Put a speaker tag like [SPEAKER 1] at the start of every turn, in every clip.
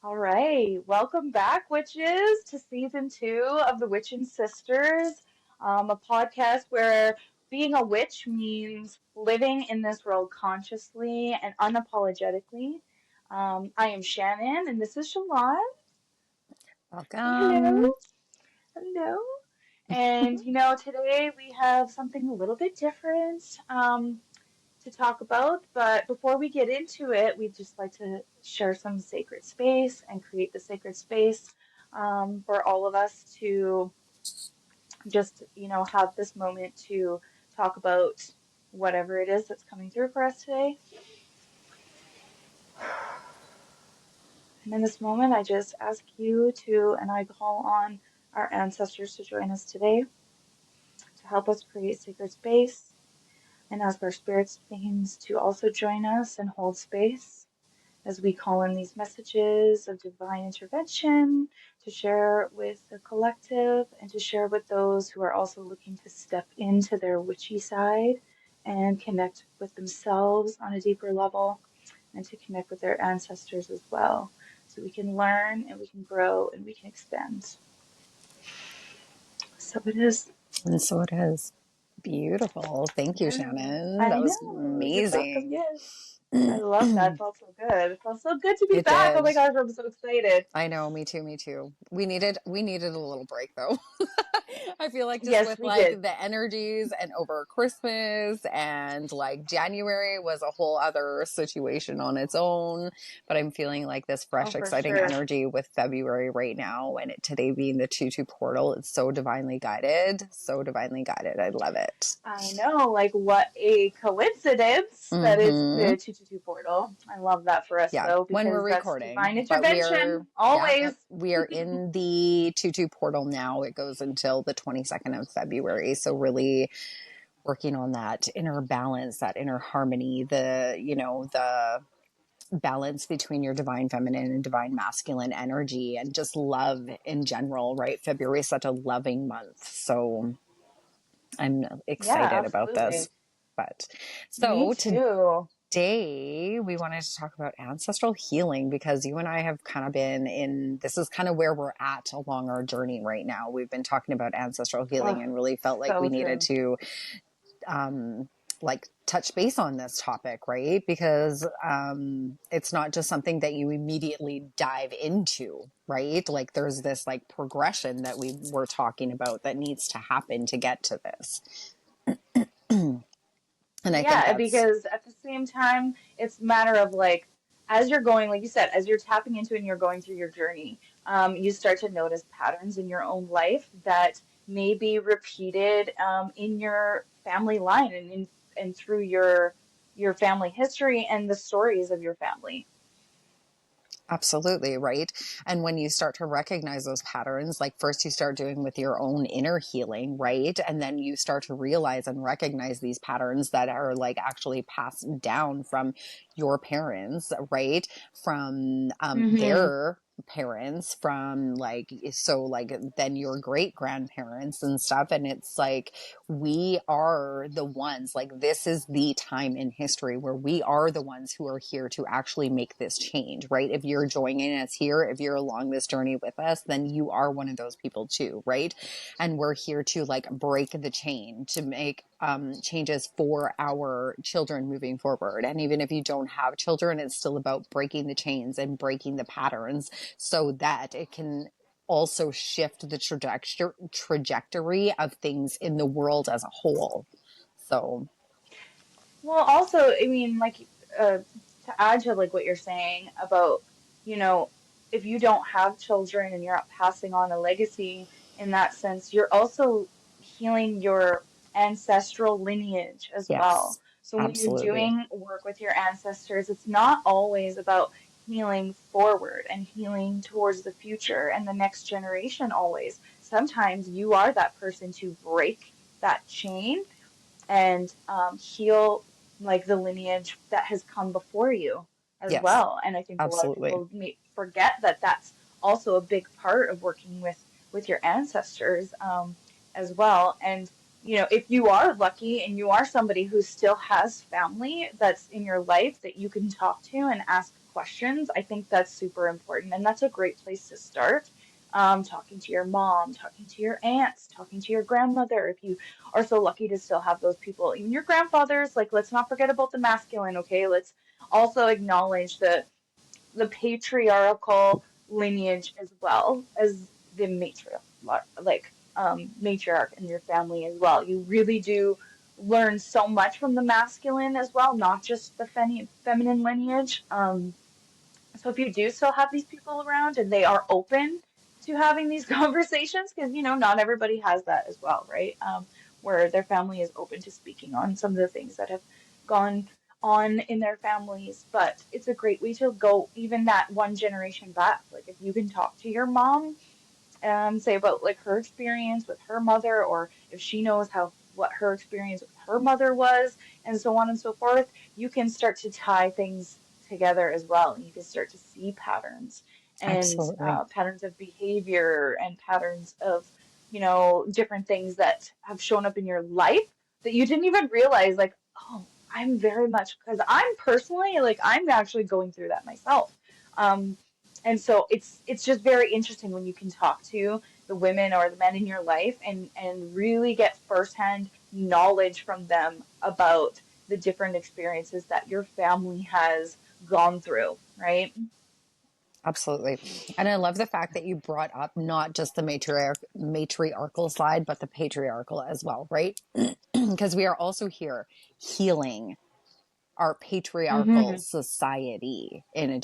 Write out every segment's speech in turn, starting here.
[SPEAKER 1] All right, welcome back, witches, to season two of the Witchin Sisters, a podcast where being a witch means living in this world consciously and unapologetically. I am Shannon, and this is Shalon. Say hello,
[SPEAKER 2] Welcome.
[SPEAKER 1] hello. And today we have something a little bit different. To talk about. But before we get into it, we'd just like to share some sacred space and create the sacred space for all of us to just, have this moment to talk about whatever it is that's coming through for us today. And in this moment, I just ask you to, and I call on our ancestors to join us today to help us create sacred space and ask our spirit beings to also join us and hold space as we call in these messages of divine intervention to share with the collective and to share with those who are also looking to step into their witchy side and connect with themselves on a deeper level and to connect with their ancestors as well. So we can learn and we can grow and we can expand. So it is.
[SPEAKER 2] And so it is. Beautiful. Thank you,
[SPEAKER 1] Yeah,
[SPEAKER 2] Shannon.
[SPEAKER 1] I
[SPEAKER 2] That was
[SPEAKER 1] know. You're welcome.
[SPEAKER 2] amazing.
[SPEAKER 1] Yes. I love that. It felt so good. It felt so good to be
[SPEAKER 2] It
[SPEAKER 1] back. Oh
[SPEAKER 2] did.
[SPEAKER 1] my gosh, I'm so excited.
[SPEAKER 2] I know, me too, me too. We needed a little break though. I feel like just
[SPEAKER 1] Yes,
[SPEAKER 2] with
[SPEAKER 1] we
[SPEAKER 2] like
[SPEAKER 1] did.
[SPEAKER 2] the energies and over Christmas and like January was a whole other situation on its own. But I'm feeling like this
[SPEAKER 1] Oh,
[SPEAKER 2] fresh,
[SPEAKER 1] for
[SPEAKER 2] exciting
[SPEAKER 1] sure.
[SPEAKER 2] energy with February right now. And today being the 2-2 portal, it's so divinely guided. So divinely guided. I love it.
[SPEAKER 1] I know, like what a coincidence that it's
[SPEAKER 2] Mm-hmm.
[SPEAKER 1] the 222 portal. I love that for us
[SPEAKER 2] Yeah,
[SPEAKER 1] though,
[SPEAKER 2] when we're
[SPEAKER 1] because that's divine
[SPEAKER 2] recording, but
[SPEAKER 1] intervention, always.
[SPEAKER 2] we are in the 2-2 portal now. It goes until the 22nd of February. So really working on that inner balance, that inner harmony, the balance between your divine feminine and divine masculine energy and just love in general, right? February is such a loving month. So I'm
[SPEAKER 1] Yeah,
[SPEAKER 2] excited about
[SPEAKER 1] absolutely.
[SPEAKER 2] this. But
[SPEAKER 1] Me
[SPEAKER 2] so
[SPEAKER 1] too.
[SPEAKER 2] today we wanted to talk about ancestral healing because you and I have kind of been in this is kind of where we're at along our journey right now. We've been talking about ancestral healing
[SPEAKER 1] Oh,
[SPEAKER 2] and really felt like we
[SPEAKER 1] so
[SPEAKER 2] needed
[SPEAKER 1] true.
[SPEAKER 2] to like touch base on this topic, right? Because it's not just something that you immediately dive into, right? Like there's this like progression that we were talking about that needs to happen to get to this. And I think
[SPEAKER 1] Yeah,
[SPEAKER 2] that's
[SPEAKER 1] because at the same time, it's a matter of like, as you're going, like you said, as you're tapping into it and you're going through your journey, you start to notice patterns in your own life that may be repeated in your family line and through your family history and the stories of your family.
[SPEAKER 2] absolutely, right? And when you start to recognize those patterns, like first you start doing with your own inner healing, right? And then you start to realize and recognize these patterns that are like actually passed down from your parents, right? From
[SPEAKER 1] Hmm.
[SPEAKER 2] their parents, from like, so like then your great grandparents and stuff. And it's like, we are the ones, like, this is the time in history where we are the ones who are here to actually make this change, right? If you're joining us here, if you're along this journey with us, then you are one of those people too, right? And we're here to like break the chain, to make changes for our children moving forward. And even if you don't have children, it's still about breaking the chains and breaking the patterns so that it can also shift the trajectory of things in the world as a whole. So,
[SPEAKER 1] Well, also, I mean, like, to add to like what you're saying about, you know, if you don't have children and you're not passing on a legacy in that sense, you're also healing your ancestral lineage as well.
[SPEAKER 2] yes,
[SPEAKER 1] So when you're
[SPEAKER 2] absolutely.
[SPEAKER 1] doing work with your ancestors, it's not always about healing forward and healing towards the future and the next generation always. Sometimes you are that person to break that chain and heal like the lineage that has come before you as
[SPEAKER 2] Yes,
[SPEAKER 1] well. And I think a lot of
[SPEAKER 2] absolutely.
[SPEAKER 1] people may forget that that's also a big part of working with your ancestors as well. And if you are lucky and you are somebody who still has family that's in your life that you can talk to and ask questions, I think that's super important. And that's a great place to start. Talking to your mom, talking to your aunts, talking to your grandmother, if you are so lucky to still have those people, even your grandfathers. Like, let's not forget about the masculine, okay? Let's also acknowledge the patriarchal lineage as well as the matriarch in your family as well. You really do learn so much from the masculine as well, not just the feminine lineage. So if you do still have these people around and they are open to having these conversations, because not everybody has that as well, right? Where their family is open to speaking on some of the things that have gone on in their families. But it's a great way to go even that one generation back. Like if you can talk to your mom, say about like her experience with her mother, or if she knows how what her experience with her mother was, and so on and so forth, you can start to tie things together as well. And you can start to see patterns and
[SPEAKER 2] Absolutely.
[SPEAKER 1] patterns of behavior and patterns of, different things that have shown up in your life that you didn't even realize. Like, oh, I'm very much because I'm personally like I'm actually going through that myself. Um, and so it's just very interesting when you can talk to the women or the men in your life and really get firsthand knowledge from them about the different experiences that your family has gone through, right?
[SPEAKER 2] Absolutely. And I love the fact that you brought up not just the matriarchal side, but the patriarchal as well, right? Because we are also here healing our patriarchal
[SPEAKER 1] Mm-hmm.
[SPEAKER 2] society in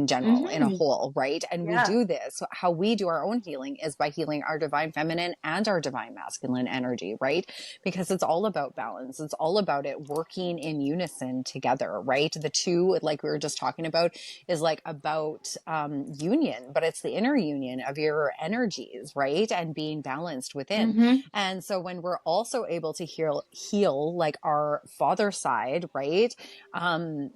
[SPEAKER 2] general, in a
[SPEAKER 1] Mm-hmm.
[SPEAKER 2] whole, right? And we
[SPEAKER 1] Yeah.
[SPEAKER 2] do this. How we do our own healing is by healing our divine feminine and our divine masculine energy, right? Because it's all about balance. It's all about it working in unison together, right? The two, like we were just talking about, is like about union, but it's the inner union of your energies, right? And being balanced within.
[SPEAKER 1] Mm-hmm.
[SPEAKER 2] And so when we're also able to heal like our father side, right? um,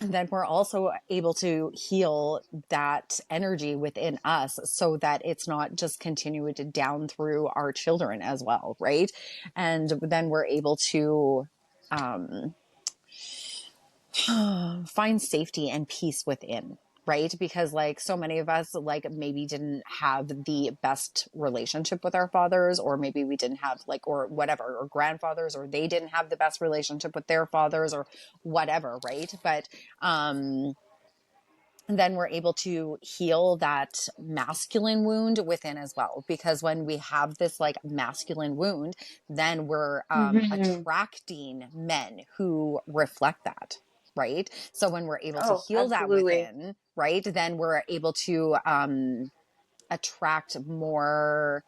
[SPEAKER 2] then we're also able to heal that energy within us so that it's not just continued down through our children as well, right? And then we're able to um, find safety and peace within, right? Because like so many of us like maybe didn't have the best relationship with our fathers, or maybe we didn't have like, or whatever, or grandfathers, or they didn't have the best relationship with their fathers or whatever, right? But then we're able to heal that masculine wound within as well, because when we have this like masculine wound, then we're
[SPEAKER 1] Mm-hmm.
[SPEAKER 2] attracting men who reflect that, right? So when we're able to
[SPEAKER 1] Oh,
[SPEAKER 2] heal that
[SPEAKER 1] absolutely.
[SPEAKER 2] within, right, then we're able to attract more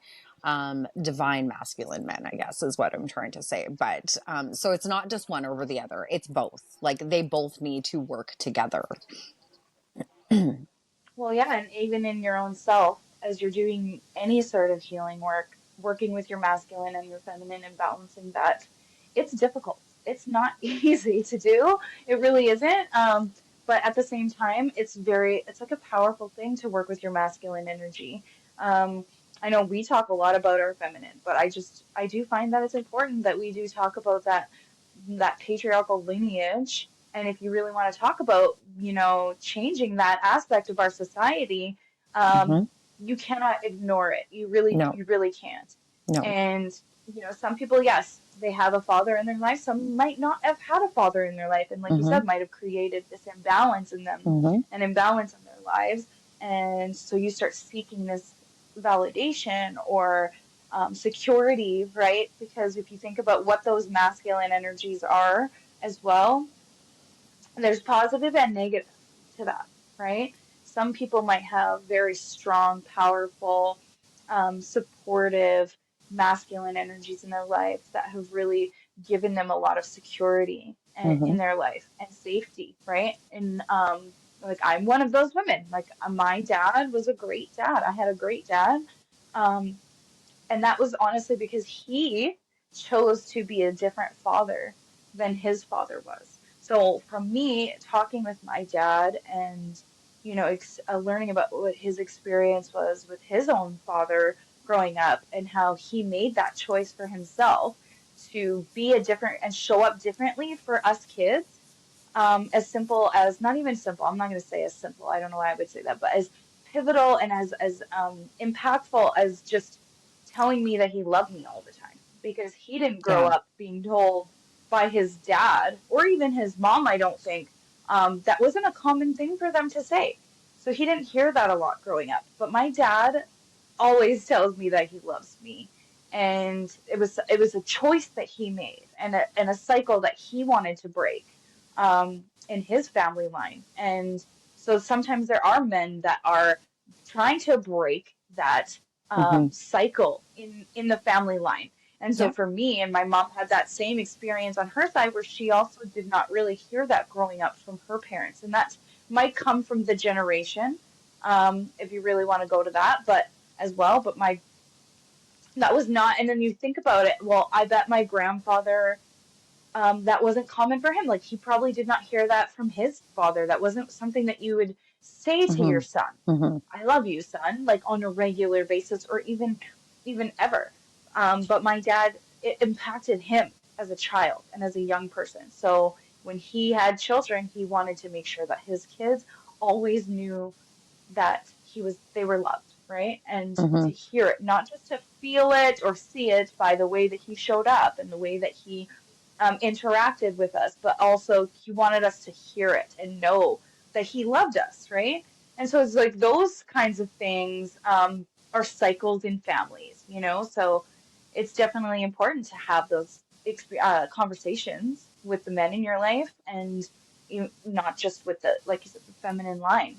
[SPEAKER 2] divine masculine men, I guess is what I'm trying to say. But so it's not just one over the other, it's both. Like they both need to work together.
[SPEAKER 1] Well, yeah, and even in your own self, as you're doing any sort of healing work, working with your masculine and your feminine and balancing that, it's difficult. It's not easy to do. It really isn't. But at the same time, it's like a powerful thing to work with your masculine energy. Um, I know we talk a lot about our feminine, but I do find that it's important that we do talk about that patriarchal lineage. And if you really want to talk about, changing that aspect of our society, um,
[SPEAKER 2] Mm-hmm.
[SPEAKER 1] you cannot ignore it.
[SPEAKER 2] No,
[SPEAKER 1] You really can't.
[SPEAKER 2] no.
[SPEAKER 1] And, some people, yes, they have a father in their life. Some might not have had a father in their life. And like you
[SPEAKER 2] Mm-hmm.
[SPEAKER 1] said, might have created this imbalance in them,
[SPEAKER 2] Mm-hmm.
[SPEAKER 1] an imbalance in their lives. And so you start seeking this validation or security, right? Because if you think about what those masculine energies are as well, there's positive and negative to that, right? Some people might have very strong, powerful, supportive, masculine energies in their life that have really given them a lot of security in
[SPEAKER 2] Mm-hmm.
[SPEAKER 1] their life and safety, right? And like I'm one of those women. Like my dad was a great dad. I had a great dad. Um, and that was honestly because he chose to be a different father than his father was. So from me talking with my dad and, learning about what his experience was with his own father growing up and how he made that choice for himself to be a different and show up differently for us kids, as simple as, not even simple, I'm not going to say as simple, I don't know why I would say that, but as pivotal and as impactful as just telling me that he loved me all the time. Because he didn't grow
[SPEAKER 2] Yeah.
[SPEAKER 1] up being told by his dad or even his mom, I don't think. That wasn't a common thing for them to say. So he didn't hear that a lot growing up. But my dad always tells me that he loves me. And it was a choice that he made, and a cycle that he wanted to break in his family line. And so sometimes there are men that are trying to break that
[SPEAKER 2] Hmm.
[SPEAKER 1] cycle in the family line. And so
[SPEAKER 2] Yeah.
[SPEAKER 1] for me, and my mom had that same experience on her side where she also did not really hear that growing up from her parents. And that might come from the generation, if you really want to go to that, but as well. But my that was not, and then you think about it, well, I bet my grandfather, that wasn't common for him. Like he probably did not hear that from his father. That wasn't something that you would say to
[SPEAKER 2] Hmm.
[SPEAKER 1] your son.
[SPEAKER 2] Hmm.
[SPEAKER 1] I love you, son, like on a regular basis or even ever. But my dad, it impacted him as a child and as a young person. So when he had children, he wanted to make sure that his kids always knew that they were loved, right? And
[SPEAKER 2] Hmm.
[SPEAKER 1] to hear it, not just to feel it or see it by the way that he showed up and the way that he interacted with us, but also he wanted us to hear it and know that he loved us, right? And so it's like those kinds of things are cycles in families, you know? So it's definitely important to have those conversations with the men in your life, and not just with the, like you said, the feminine line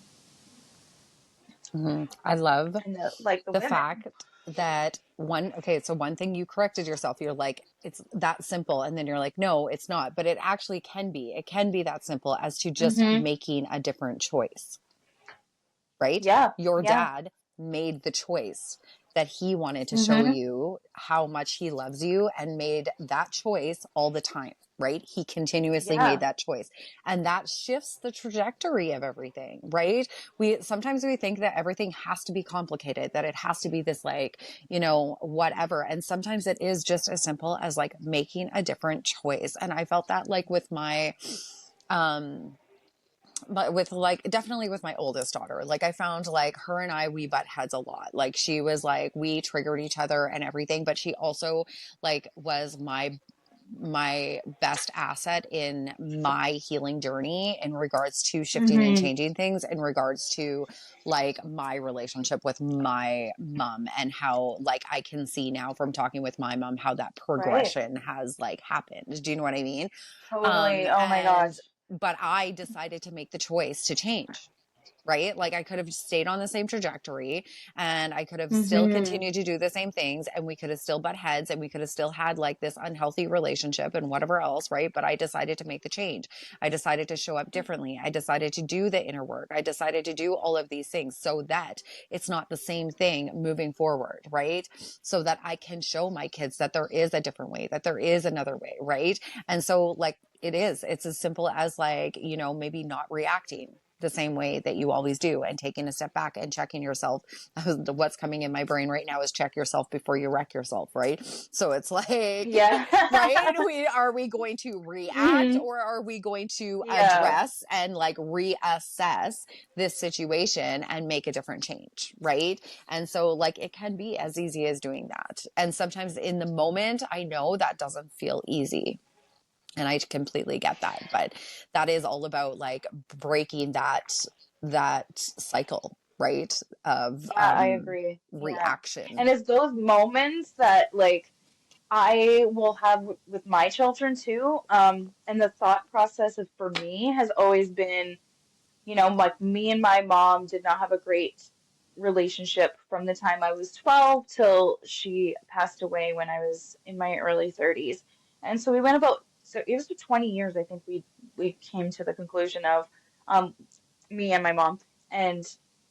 [SPEAKER 2] Hmm. I love
[SPEAKER 1] and the
[SPEAKER 2] the
[SPEAKER 1] women.
[SPEAKER 2] fact that okay, so one thing you corrected yourself. You're like, it's that simple. And then you're like, no, it's not. But it actually can be. It can be that simple as to just
[SPEAKER 1] Mm-hmm.
[SPEAKER 2] making a different choice, right?
[SPEAKER 1] Yeah,
[SPEAKER 2] Your
[SPEAKER 1] yeah.
[SPEAKER 2] dad made the choice that he wanted to show
[SPEAKER 1] Mm-hmm.
[SPEAKER 2] you how much he loves you and made that choice all the time, right? He continuously made
[SPEAKER 1] Yeah.
[SPEAKER 2] that choice. And that shifts the trajectory of everything, right? Sometimes we think that everything has to be complicated, that it has to be this like, whatever. And sometimes it is just as simple as like making a different choice. And I felt that like with my, um, but with like definitely with my oldest daughter, like I found like her and we butt heads a lot. Like she was like we triggered each other and everything, but she also like was my best asset in my healing journey in regards to shifting and
[SPEAKER 1] Mm-hmm.
[SPEAKER 2] changing things, in regards to like my relationship with my mom, and how like I can see now from talking with my mom how that
[SPEAKER 1] Right.
[SPEAKER 2] progression has like happened. Do you know what I mean?
[SPEAKER 1] Totally. Oh my
[SPEAKER 2] And
[SPEAKER 1] gosh.
[SPEAKER 2] but I decided to make the choice to change, right? Like I could have stayed on the same trajectory and I could have still
[SPEAKER 1] Mm-hmm.
[SPEAKER 2] continued to do the same things and we could have still butt heads and we could have still had like this unhealthy relationship and whatever else, right? But I decided to make the change. I decided to show up differently. I decided to do the inner work. I decided to do all of these things so that it's not the same thing moving forward, right? So that I can show my kids that there is a different way, that there is another way, right? And so like it's as simple as like, maybe not reacting the same way that you always do and taking a step back and checking yourself. What's coming in my brain right now is check yourself before you wreck yourself, right? So it's like,
[SPEAKER 1] Yeah.
[SPEAKER 2] right? Are we going to react,
[SPEAKER 1] Hmm.
[SPEAKER 2] or are we going to
[SPEAKER 1] Yeah.
[SPEAKER 2] address and like reassess this situation and make a different change, right? And so like it can be as easy as doing that. And sometimes in the moment, I know that doesn't feel easy, and I completely get that, but that is all about like breaking that cycle, right, of
[SPEAKER 1] Yeah, I agree. Yeah.
[SPEAKER 2] reaction.
[SPEAKER 1] And it's those moments that like I will have with my children too. And the thought process of, for me, has always been, like me and my mom did not have a great relationship from the time I was 12 till she passed away when I was in my early 30s. And so we went about, so it was 20 years, I think we came to the conclusion of, um, me and my mom, and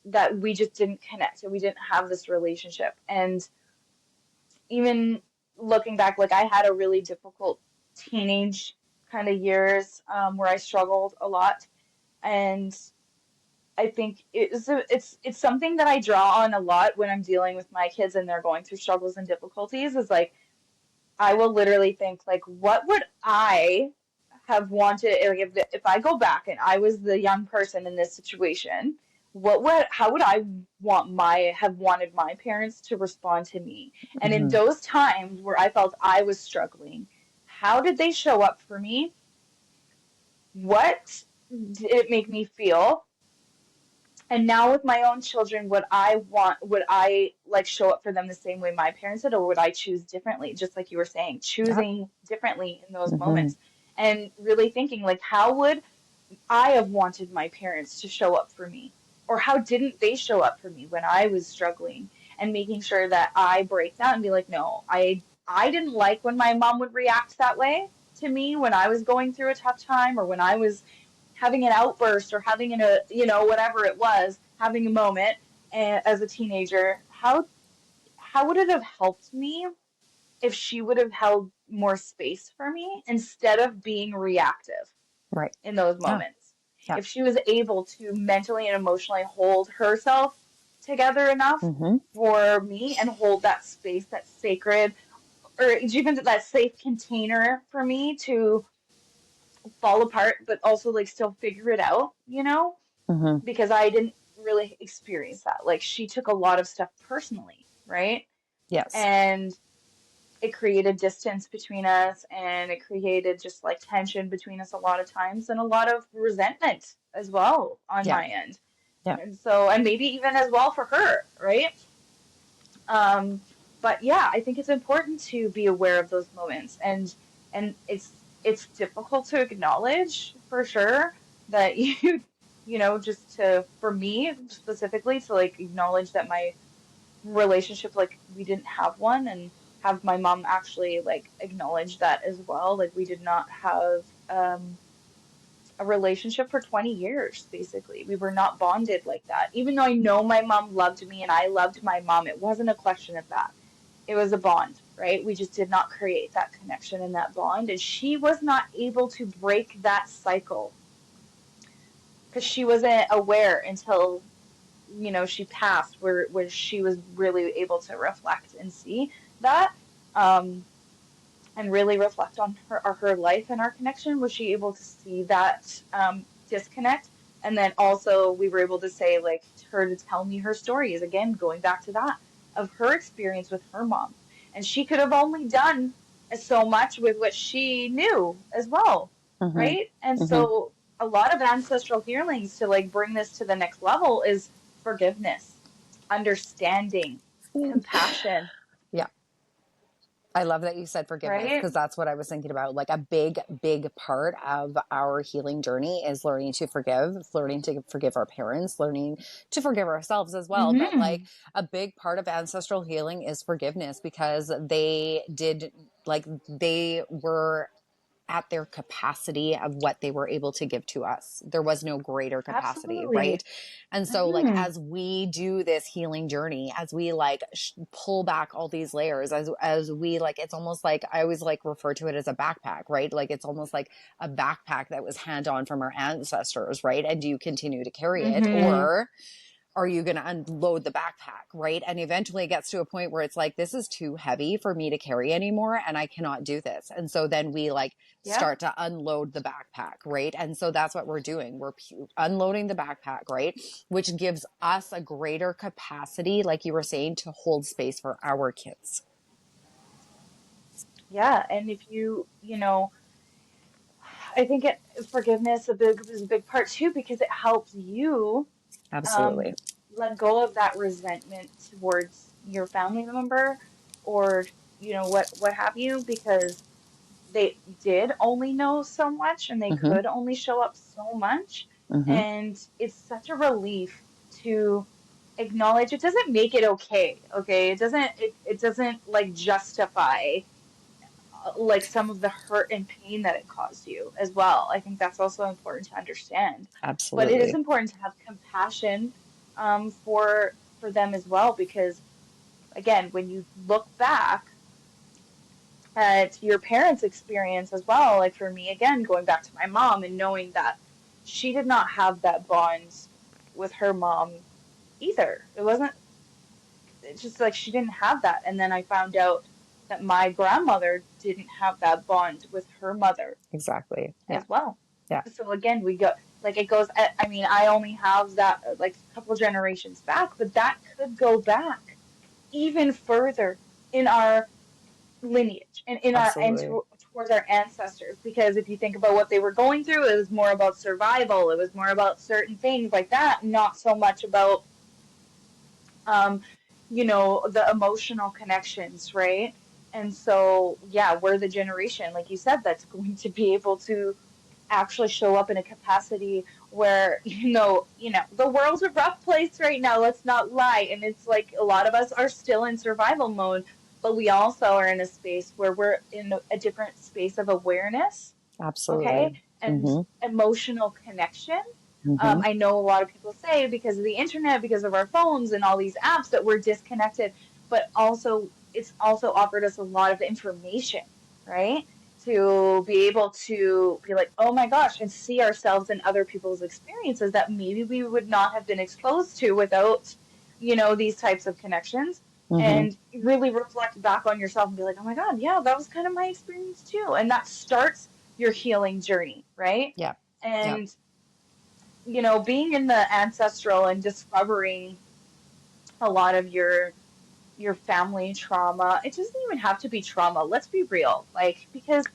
[SPEAKER 1] that we just didn't connect and we didn't have this relationship. And even looking back, like I had a really difficult teenage kind of years, where I struggled a lot. And I think it's something that I draw on a lot when I'm dealing with my kids and they're going through struggles and difficulties, is like I will literally think like, what would I have wanted, like if I go back and I was the young person in this situation, how would I have wanted my parents to respond to me? And in
[SPEAKER 2] Mm-hmm.
[SPEAKER 1] those times where I felt I was struggling, how did they show up for me? What did it make me feel? And now with my own children, would I like show up for them the same way my parents did, or would I choose differently? Just like you were saying,
[SPEAKER 2] Yep.
[SPEAKER 1] choosing differently in those
[SPEAKER 2] Mm-hmm.
[SPEAKER 1] moments and really thinking like, how would I have wanted my parents to show up for me? Or how didn't they show up for me when I was struggling? And making sure that I break that and be like, no, I didn't like when my mom would react that way to me when I was going through a tough time or when I was having an outburst or having whatever it was, having a moment as a teenager. How would it have helped me if she would have held more space for me instead of being reactive
[SPEAKER 2] Right.
[SPEAKER 1] in those
[SPEAKER 2] Yeah.
[SPEAKER 1] moments?
[SPEAKER 2] Yeah.
[SPEAKER 1] If she was able to mentally and emotionally hold herself together enough
[SPEAKER 2] Mm-hmm.
[SPEAKER 1] for me and hold that space, that sacred, or even that safe container for me to fall apart, but also like still figure it out,
[SPEAKER 2] Mm-hmm.
[SPEAKER 1] because I didn't really experience that. Like she took a lot of stuff personally, right?
[SPEAKER 2] Yes.
[SPEAKER 1] And it created distance between us and it created just like tension between us a lot of times and a lot of resentment as well on
[SPEAKER 2] Yeah.
[SPEAKER 1] my end.
[SPEAKER 2] Yeah.
[SPEAKER 1] And so, and maybe even as well for her, right? Um, but yeah, I think it's important to be aware of those moments and it's difficult to acknowledge for sure that just to for me specifically to like acknowledge that my relationship like we didn't have one and have my mom actually like acknowledge that as well. Like we did not have a relationship for 20 years, basically. We were not bonded like that. Even though I know my mom loved me and I loved my mom, it wasn't a question of that. It was a bond, right? We just did not create that connection and that bond. And she was not able to break that cycle because she wasn't aware until, she passed, where she was really able to reflect and see that. Um, and really reflect on her life and our connection. Was she able to see that disconnect? And then also we were able to say like her to tell me her stories again, going back to that of her experience with her mom, and she could have only done so much with what she knew as well,
[SPEAKER 2] Mm-hmm.
[SPEAKER 1] right? And
[SPEAKER 2] Mm-hmm.
[SPEAKER 1] so a lot of ancestral healings to like bring this to the next level is forgiveness, understanding, compassion,
[SPEAKER 2] Yeah. I love that you said forgiveness
[SPEAKER 1] right?
[SPEAKER 2] because that's what I was thinking about. Like a big, big part of our healing journey is learning to forgive, learning to forgive our parents, learning to forgive ourselves as well. But like
[SPEAKER 1] Hmm.
[SPEAKER 2] a big part of ancestral healing is forgiveness because they did, like, they were at their capacity of what they were able to give to us. There was no greater capacity, right?
[SPEAKER 1] Absolutely.
[SPEAKER 2] And so like
[SPEAKER 1] Hmm.
[SPEAKER 2] as we do this healing journey, as we like pull back all these layers, as we like, it's almost like I always like refer to it as a backpack, right? Like it's almost like a backpack that was hand on from our ancestors, right? And do you continue to carry it,
[SPEAKER 1] Hmm.
[SPEAKER 2] or are you going to unload the backpack, right? And eventually it gets to a point where it's like, this is too heavy for me to carry anymore and I cannot do this. And so then we like
[SPEAKER 1] Yep.
[SPEAKER 2] start to unload the backpack, right? And so that's what we're doing. We're unloading the backpack, right? Which gives us a greater capacity, like you were saying, to hold space for our kids.
[SPEAKER 1] Yeah. And if I think forgiveness is a big part too because it helps you um,
[SPEAKER 2] Absolutely.
[SPEAKER 1] let go of that resentment towards your family member or what have you, because they did only know so much and they
[SPEAKER 2] Mm-hmm.
[SPEAKER 1] could only show up so much.
[SPEAKER 2] Mm-hmm.
[SPEAKER 1] And it's such a relief to acknowledge it doesn't make it okay. Okay. It doesn't like justify like some of the hurt and pain that it caused you as well. I think that's also important to understand. But it is
[SPEAKER 2] Absolutely.
[SPEAKER 1] important to have compassion for them as well, because again, when you look back at your parents' experience as well, like for me, again, going back to my mom and knowing that she did not have that bond with her mom either. It's just like she didn't have that. And then I found out that my grandmother didn't have that bond with her mother
[SPEAKER 2] Exactly. Yeah.
[SPEAKER 1] as well.
[SPEAKER 2] Yeah.
[SPEAKER 1] So again, we go like it goes. I mean, I only have that like a couple generations back, but that could go back even further in our lineage and in our
[SPEAKER 2] Absolutely.
[SPEAKER 1] towards our ancestors. Because if you think about what they were going through, it was more about survival. It was more about certain things like that, not so much about um, the emotional connections, right? And so, yeah, we're the generation, like you said, that's going to be able to actually show up in a capacity where, the world's a rough place right now, let's not lie. And it's like a lot of us are still in survival mode, but we also are in a space where we're in a different space of awareness, okay?
[SPEAKER 2] Absolutely.
[SPEAKER 1] And
[SPEAKER 2] Mm-hmm.
[SPEAKER 1] emotional connection.
[SPEAKER 2] Mm-hmm.
[SPEAKER 1] I know a lot of people say because of the internet, because of our phones and all these apps that we're disconnected, but also it's also offered us a lot of information, right? To be able to be like, oh my gosh, and see ourselves in other people's experiences that maybe we would not have been exposed to without, these types of connections.
[SPEAKER 2] Mm-hmm.
[SPEAKER 1] And really reflect back on yourself and be like, oh my God, yeah, that was kind of my experience too. And that starts your healing journey, right?
[SPEAKER 2] Yeah. Yeah.
[SPEAKER 1] And being in the ancestral and discovering a lot of your family trauma, it doesn't even have to be trauma. Let's be real. Like, because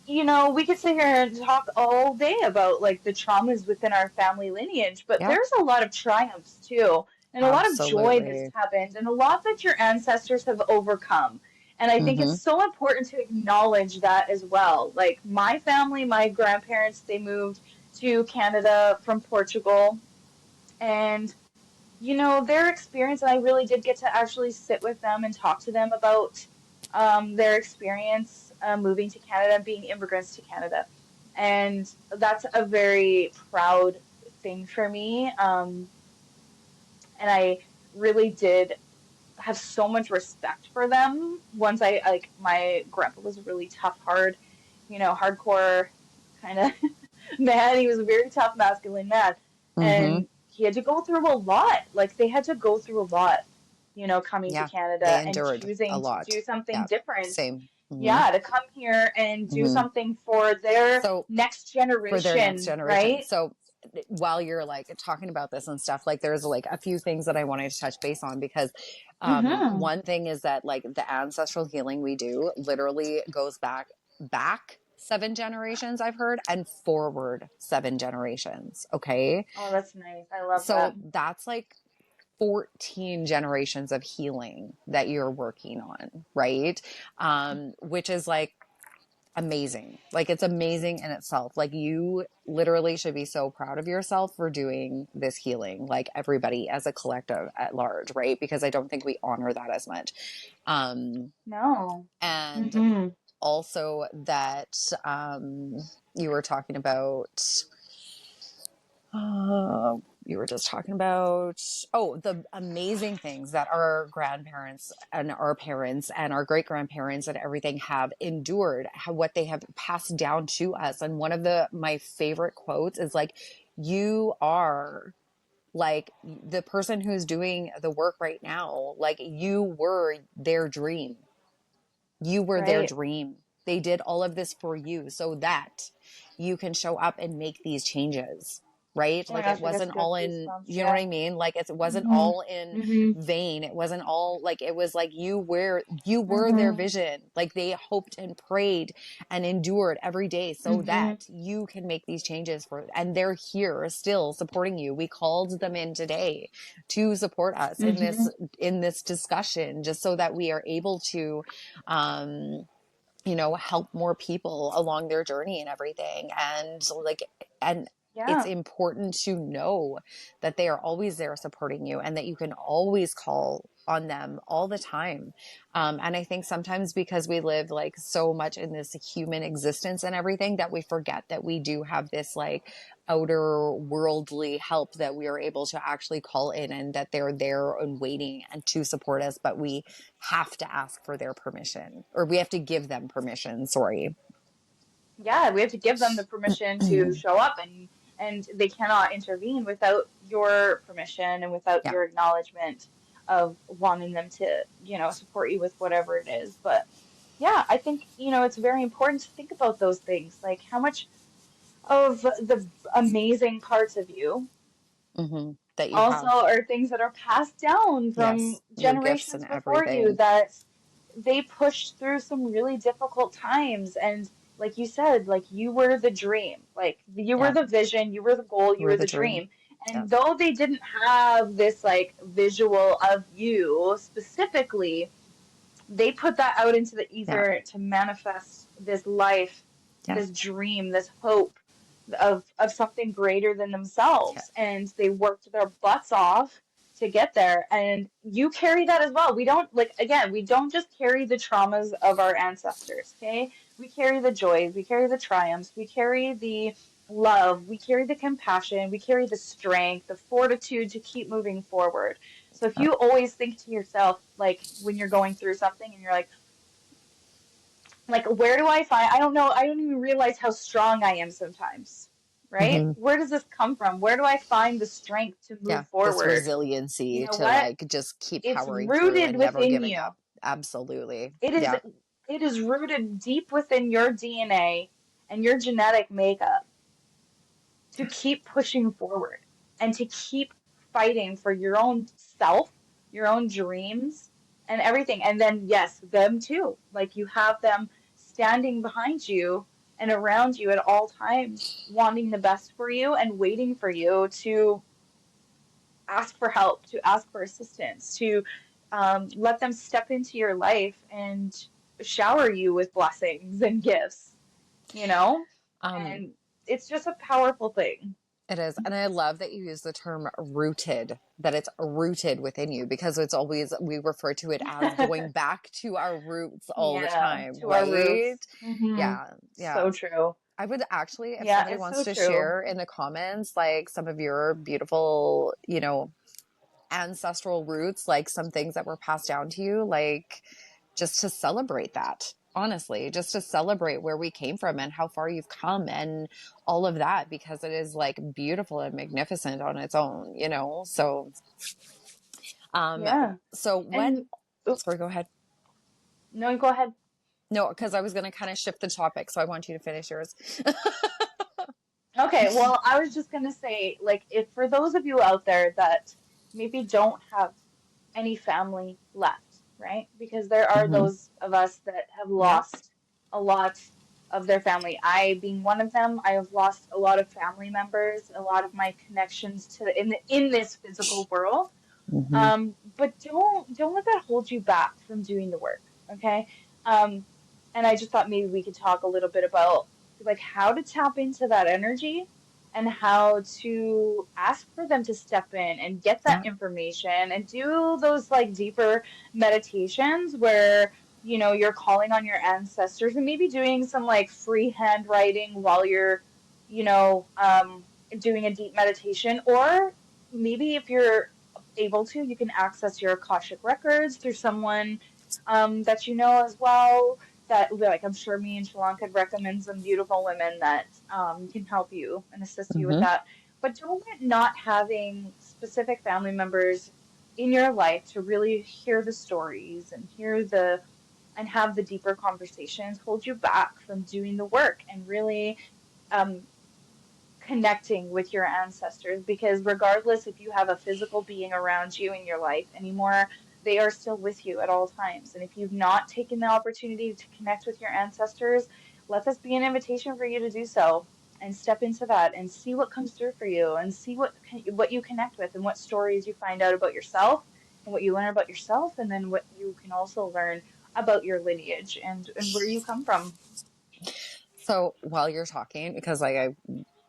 [SPEAKER 1] we could sit here and talk all day about like the traumas within our family lineage, but
[SPEAKER 2] Yeah.
[SPEAKER 1] there's a lot of triumphs too, and a lot of joy that's
[SPEAKER 2] Absolutely.
[SPEAKER 1] happened, and a lot that your ancestors have overcome. And I think
[SPEAKER 2] Mm-hmm.
[SPEAKER 1] it's so important to acknowledge that as well. Like my family, my grandparents, they moved to Canada from Portugal, and their experience, and I really did get to actually sit with them and talk to them about their experience moving to Canada and being immigrants to Canada. And that's a very proud thing for me. And I really did have so much respect for them once my grandpa was a really tough, hardcore kind of man. He was a very tough, masculine man.
[SPEAKER 2] Mm-hmm.
[SPEAKER 1] And he had to go through a lot. Like, they had to go through a lot, coming to
[SPEAKER 2] Yeah. They
[SPEAKER 1] Canada and
[SPEAKER 2] endured a
[SPEAKER 1] choosing to
[SPEAKER 2] lot.
[SPEAKER 1] do something
[SPEAKER 2] Yeah.
[SPEAKER 1] different.
[SPEAKER 2] Same. Mm-hmm.
[SPEAKER 1] Yeah, to come here and do
[SPEAKER 2] Mm-hmm.
[SPEAKER 1] something for their
[SPEAKER 2] So
[SPEAKER 1] next
[SPEAKER 2] for their next
[SPEAKER 1] generation,
[SPEAKER 2] generation.
[SPEAKER 1] right?
[SPEAKER 2] So while you're like talking about this and stuff, like there's like a few things that I wanted to touch base on because
[SPEAKER 1] Mm-hmm.
[SPEAKER 2] one thing is that like the ancestral healing we do literally goes back 7 generations, I've heard, and forward 7 generations. Okay.
[SPEAKER 1] Oh, that's nice. I love that.
[SPEAKER 2] So that's like 14 generations of healing that you're working on, right? Which is like amazing. Like it's amazing in itself. Like you literally should be so proud of yourself for doing this healing, like everybody as a collective at large, right? Because I don't think we honor that as much. Um,
[SPEAKER 1] No.
[SPEAKER 2] and
[SPEAKER 1] Mm-hmm.
[SPEAKER 2] also that you were talking about you were just talking about the amazing things that our grandparents and our parents and our great grandparents and everything have endured, what they have passed down to us. And one of my favorite quotes is like, you are like the person who's doing the work right now, like you were their dream. You were their
[SPEAKER 1] Right.
[SPEAKER 2] dream. They did all of this for you so that you can show up and make these changes, right?
[SPEAKER 1] Oh my
[SPEAKER 2] Like it
[SPEAKER 1] gosh, I guess
[SPEAKER 2] wasn't
[SPEAKER 1] I got
[SPEAKER 2] all in,
[SPEAKER 1] goosebumps.
[SPEAKER 2] you know what
[SPEAKER 1] Yeah.
[SPEAKER 2] I mean? Like it wasn't
[SPEAKER 1] Mm-hmm.
[SPEAKER 2] all in
[SPEAKER 1] Mm-hmm.
[SPEAKER 2] vain. It wasn't all like, it was like you were their
[SPEAKER 1] Mm-hmm.
[SPEAKER 2] vision. Like they hoped and prayed and endured every day so
[SPEAKER 1] Mm-hmm.
[SPEAKER 2] that you can make these changes and they're here still supporting you. We called them in today to support us
[SPEAKER 1] Mm-hmm.
[SPEAKER 2] in this discussion, just so that we are able to, help more people along their journey and everything. And it's
[SPEAKER 1] Yeah.
[SPEAKER 2] important to know that they are always there supporting you and that you can always call on them all the time. And I think sometimes because we live like so much in this human existence and everything that we forget that we do have this like outer worldly help that we are able to actually call in and that they're there and waiting and to support us, but we have to ask for their permission or we have to give them permission. Sorry.
[SPEAKER 1] Yeah, we have to give them the permission to show up, and they cannot intervene without your permission and without
[SPEAKER 2] Yeah.
[SPEAKER 1] your acknowledgement. of wanting them to, support you with whatever it is. But yeah, I think, it's very important to think about those things, like how much of the amazing parts of you
[SPEAKER 2] That you
[SPEAKER 1] also
[SPEAKER 2] have.
[SPEAKER 1] are things that are passed down from
[SPEAKER 2] Yes. Your gifts and
[SPEAKER 1] generations before you,
[SPEAKER 2] everything.
[SPEAKER 1] that they pushed through some really difficult times. And like you said, like you were the dream, like you were
[SPEAKER 2] Yeah.
[SPEAKER 1] the vision, you were the goal, you
[SPEAKER 2] We're
[SPEAKER 1] were
[SPEAKER 2] the
[SPEAKER 1] the
[SPEAKER 2] dream.
[SPEAKER 1] dream.
[SPEAKER 2] Yeah.
[SPEAKER 1] And though they didn't have this like visual of you specifically, they put that out into the
[SPEAKER 2] Yeah.
[SPEAKER 1] ether to manifest this life,
[SPEAKER 2] Yeah.
[SPEAKER 1] this dream, this hope of something greater than
[SPEAKER 2] Yeah.
[SPEAKER 1] themselves. And they worked their butts off to get there. And you carry that as well. We don't, like, again, we don't just carry the traumas of our ancestors, okay? We carry the joys, we carry the triumphs, we carry the love, we carry the compassion, we carry the strength, the fortitude to keep moving forward. So if
[SPEAKER 2] Yeah.
[SPEAKER 1] you always think to yourself, like when you're going through something and you're like, where do I find, I don't know, I don't even realize how strong I am sometimes, right?
[SPEAKER 2] hmm
[SPEAKER 1] Where does this come from? Where do I find the strength to
[SPEAKER 2] Yeah.
[SPEAKER 1] move
[SPEAKER 2] This
[SPEAKER 1] forward? You
[SPEAKER 2] resiliency
[SPEAKER 1] know
[SPEAKER 2] to
[SPEAKER 1] what?
[SPEAKER 2] like just keep
[SPEAKER 1] It's
[SPEAKER 2] powering through
[SPEAKER 1] rooted
[SPEAKER 2] and never
[SPEAKER 1] within
[SPEAKER 2] giving
[SPEAKER 1] you.
[SPEAKER 2] up. Absolutely.
[SPEAKER 1] It is
[SPEAKER 2] Yeah.
[SPEAKER 1] it is rooted deep within your DNA and your genetic makeup to keep pushing forward and to keep fighting for your own self, your own dreams, and everything. And then, yes, them too. Like you have them standing behind you and around you at all times, wanting the best for you and waiting for you to ask for help, to ask for assistance, to let them step into your life and shower you with blessings and gifts, you know?
[SPEAKER 2] Um,
[SPEAKER 1] And it's just a powerful thing.
[SPEAKER 2] it is. And I love that you use the term rooted, that it's rooted within you because it's always, we refer to it as going back to our roots all the
[SPEAKER 1] Yeah,
[SPEAKER 2] time,
[SPEAKER 1] to our
[SPEAKER 2] right?
[SPEAKER 1] roots. Hmm.
[SPEAKER 2] Yeah. Yeah.
[SPEAKER 1] So true.
[SPEAKER 2] I would actually, if
[SPEAKER 1] Yeah,
[SPEAKER 2] somebody
[SPEAKER 1] it's
[SPEAKER 2] wants
[SPEAKER 1] so
[SPEAKER 2] to
[SPEAKER 1] true.
[SPEAKER 2] share in the comments, like some of your beautiful, ancestral roots, like some things that were passed down to you, like just to celebrate that. Honestly, just to celebrate where we came from and how far you've come and all of that, because it is like beautiful and magnificent on its own, you know? Um,
[SPEAKER 1] Yeah.
[SPEAKER 2] so what,
[SPEAKER 1] And oop,
[SPEAKER 2] sorry, go ahead.
[SPEAKER 1] no, go ahead.
[SPEAKER 2] No, because I was going to kind of shift the topic. So I want you to finish yours.
[SPEAKER 1] Okay, well, I was just gonna say, like, if for those of you out there that maybe don't have any family left, right? Because there are
[SPEAKER 2] hmm
[SPEAKER 1] those of us that have
[SPEAKER 2] Yeah.
[SPEAKER 1] lost a lot of their family. I being one of them, I have lost a lot of family members, a lot of my connections to in this physical world.
[SPEAKER 2] hmm
[SPEAKER 1] But don't let that hold you back from doing the work, okay? Um, and I just thought maybe we could talk a little bit about like how to tap into that energy and how to ask for them to step in and get that
[SPEAKER 2] Yeah.
[SPEAKER 1] information and do those like deeper meditations where you're calling on your ancestors and maybe doing some like free handwriting while you're you know um doing a deep meditation, or maybe if you're able to, you can access your Akashic records through someone that you know as well. That, like, I'm sure me and Shalon could recommend some beautiful women that can help you and assist you with
[SPEAKER 2] hmm
[SPEAKER 1] that. But don't let not having specific family members in your life to really hear the stories and and have the deeper conversations hold you back from doing the work and really um, connecting with your ancestors, because regardless if you have a physical being around you in your life anymore, they are still with you at all times. And if you've not taken the opportunity to connect with your ancestors, let this be an invitation for you to do so and step into that and see what comes through for you and see what you connect with and what stories you find out about yourself and what you learn about yourself, and then what you can also learn about your lineage and where you come from.
[SPEAKER 2] So while you're talking, because like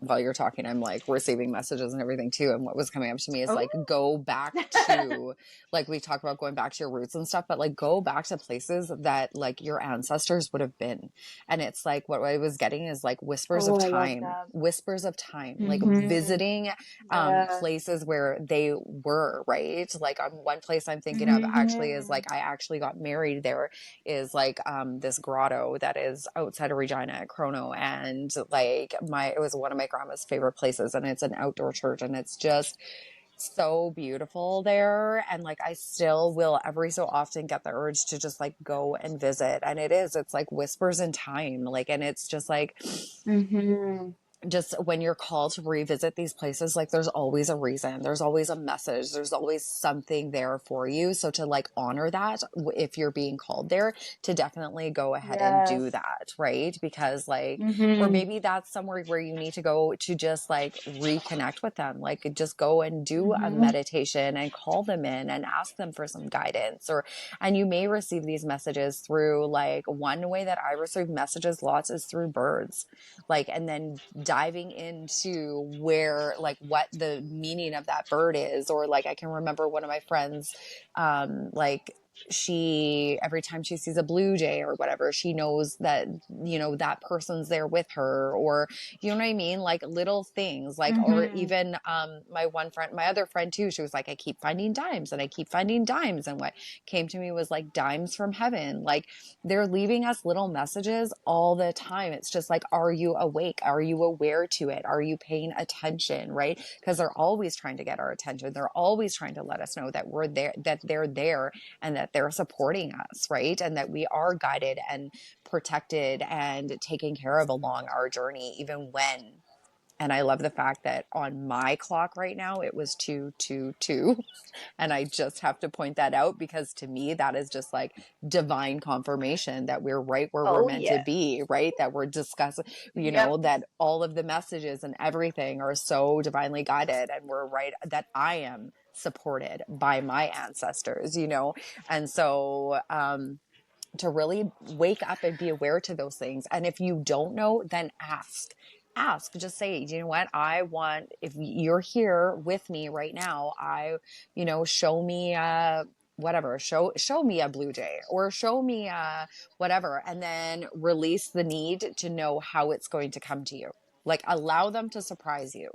[SPEAKER 2] while you're talking, I'm like receiving messages and everything too. And what was coming up to me is
[SPEAKER 1] Oh.
[SPEAKER 2] like, go back to, like, we talk about going back to your roots and stuff, but like, go back to places that like your ancestors would have been. And it's like, what I was getting is like
[SPEAKER 1] Oh, I love that.
[SPEAKER 2] whispers of time, like
[SPEAKER 1] Hmm.
[SPEAKER 2] visiting,
[SPEAKER 1] Yeah.
[SPEAKER 2] places where they were, right? Like, one place I'm thinking of actually is
[SPEAKER 1] Hmm.
[SPEAKER 2] like, I actually got married there, is like this grotto that is outside of Regina at Chrono, and like it was one of my grandma's favorite places, and it's an outdoor church, and it's just so beautiful there. And like, I still will every so often get the urge to just like go and visit. And it's like whispers in time. Like, and it's just like,
[SPEAKER 1] Mm-hmm.
[SPEAKER 2] just when you're called to revisit these places, like there's always a reason, there's always a message, there's always something there for you. So to like honor that, if you're being called there, to definitely go ahead and do
[SPEAKER 1] Yes.
[SPEAKER 2] that, right? Because like, or
[SPEAKER 1] Mm-hmm.
[SPEAKER 2] maybe that's somewhere where you need to go to just like reconnect with them, like just go and do a
[SPEAKER 1] Mm-hmm.
[SPEAKER 2] meditation and call them in and ask them for some guidance. Or, and you may receive these messages through, like, one way that I receive messages lots is through birds, like, and then diving into where, like, what the meaning of that bird is. Or like, I can remember one of my friends, like, she, every time she sees a blue jay or whatever, she knows that, you know, that person's there with her. Or, you know what I mean? Like little things, like, or
[SPEAKER 1] Mm-hmm.
[SPEAKER 2] even, my one friend, my other friend too, she was like, I keep finding dimes and I keep finding dimes. And what came to me was like dimes from heaven. Like, they're leaving us little messages all the time. It's just like, are you awake? Are you aware to it? Are you paying attention? Right? Because they're always trying to get our attention. They're always trying to let us know that we're there, that they're there, and that they're supporting us, right? And that we are guided and protected and taken care of along our journey, even when. And I love the fact that on my clock right now, it was 222. And I just have to point that out because to me, that is just like divine confirmation that we're right where we're
[SPEAKER 1] Oh,
[SPEAKER 2] meant to
[SPEAKER 1] yeah.
[SPEAKER 2] be, right? That we're discussing, you know,
[SPEAKER 1] Yep.
[SPEAKER 2] that all of the messages and everything are so divinely guided, and we're right, that I am supported by my ancestors, you know? And so, to really wake up and be aware to those things. And if you don't know, then ask, just say, you know what, I want, if you're here with me right now, I, you know, show me whatever, show me a blue jay, or show me whatever, and then release the need to know how it's going to come to you. Like, allow them to surprise you,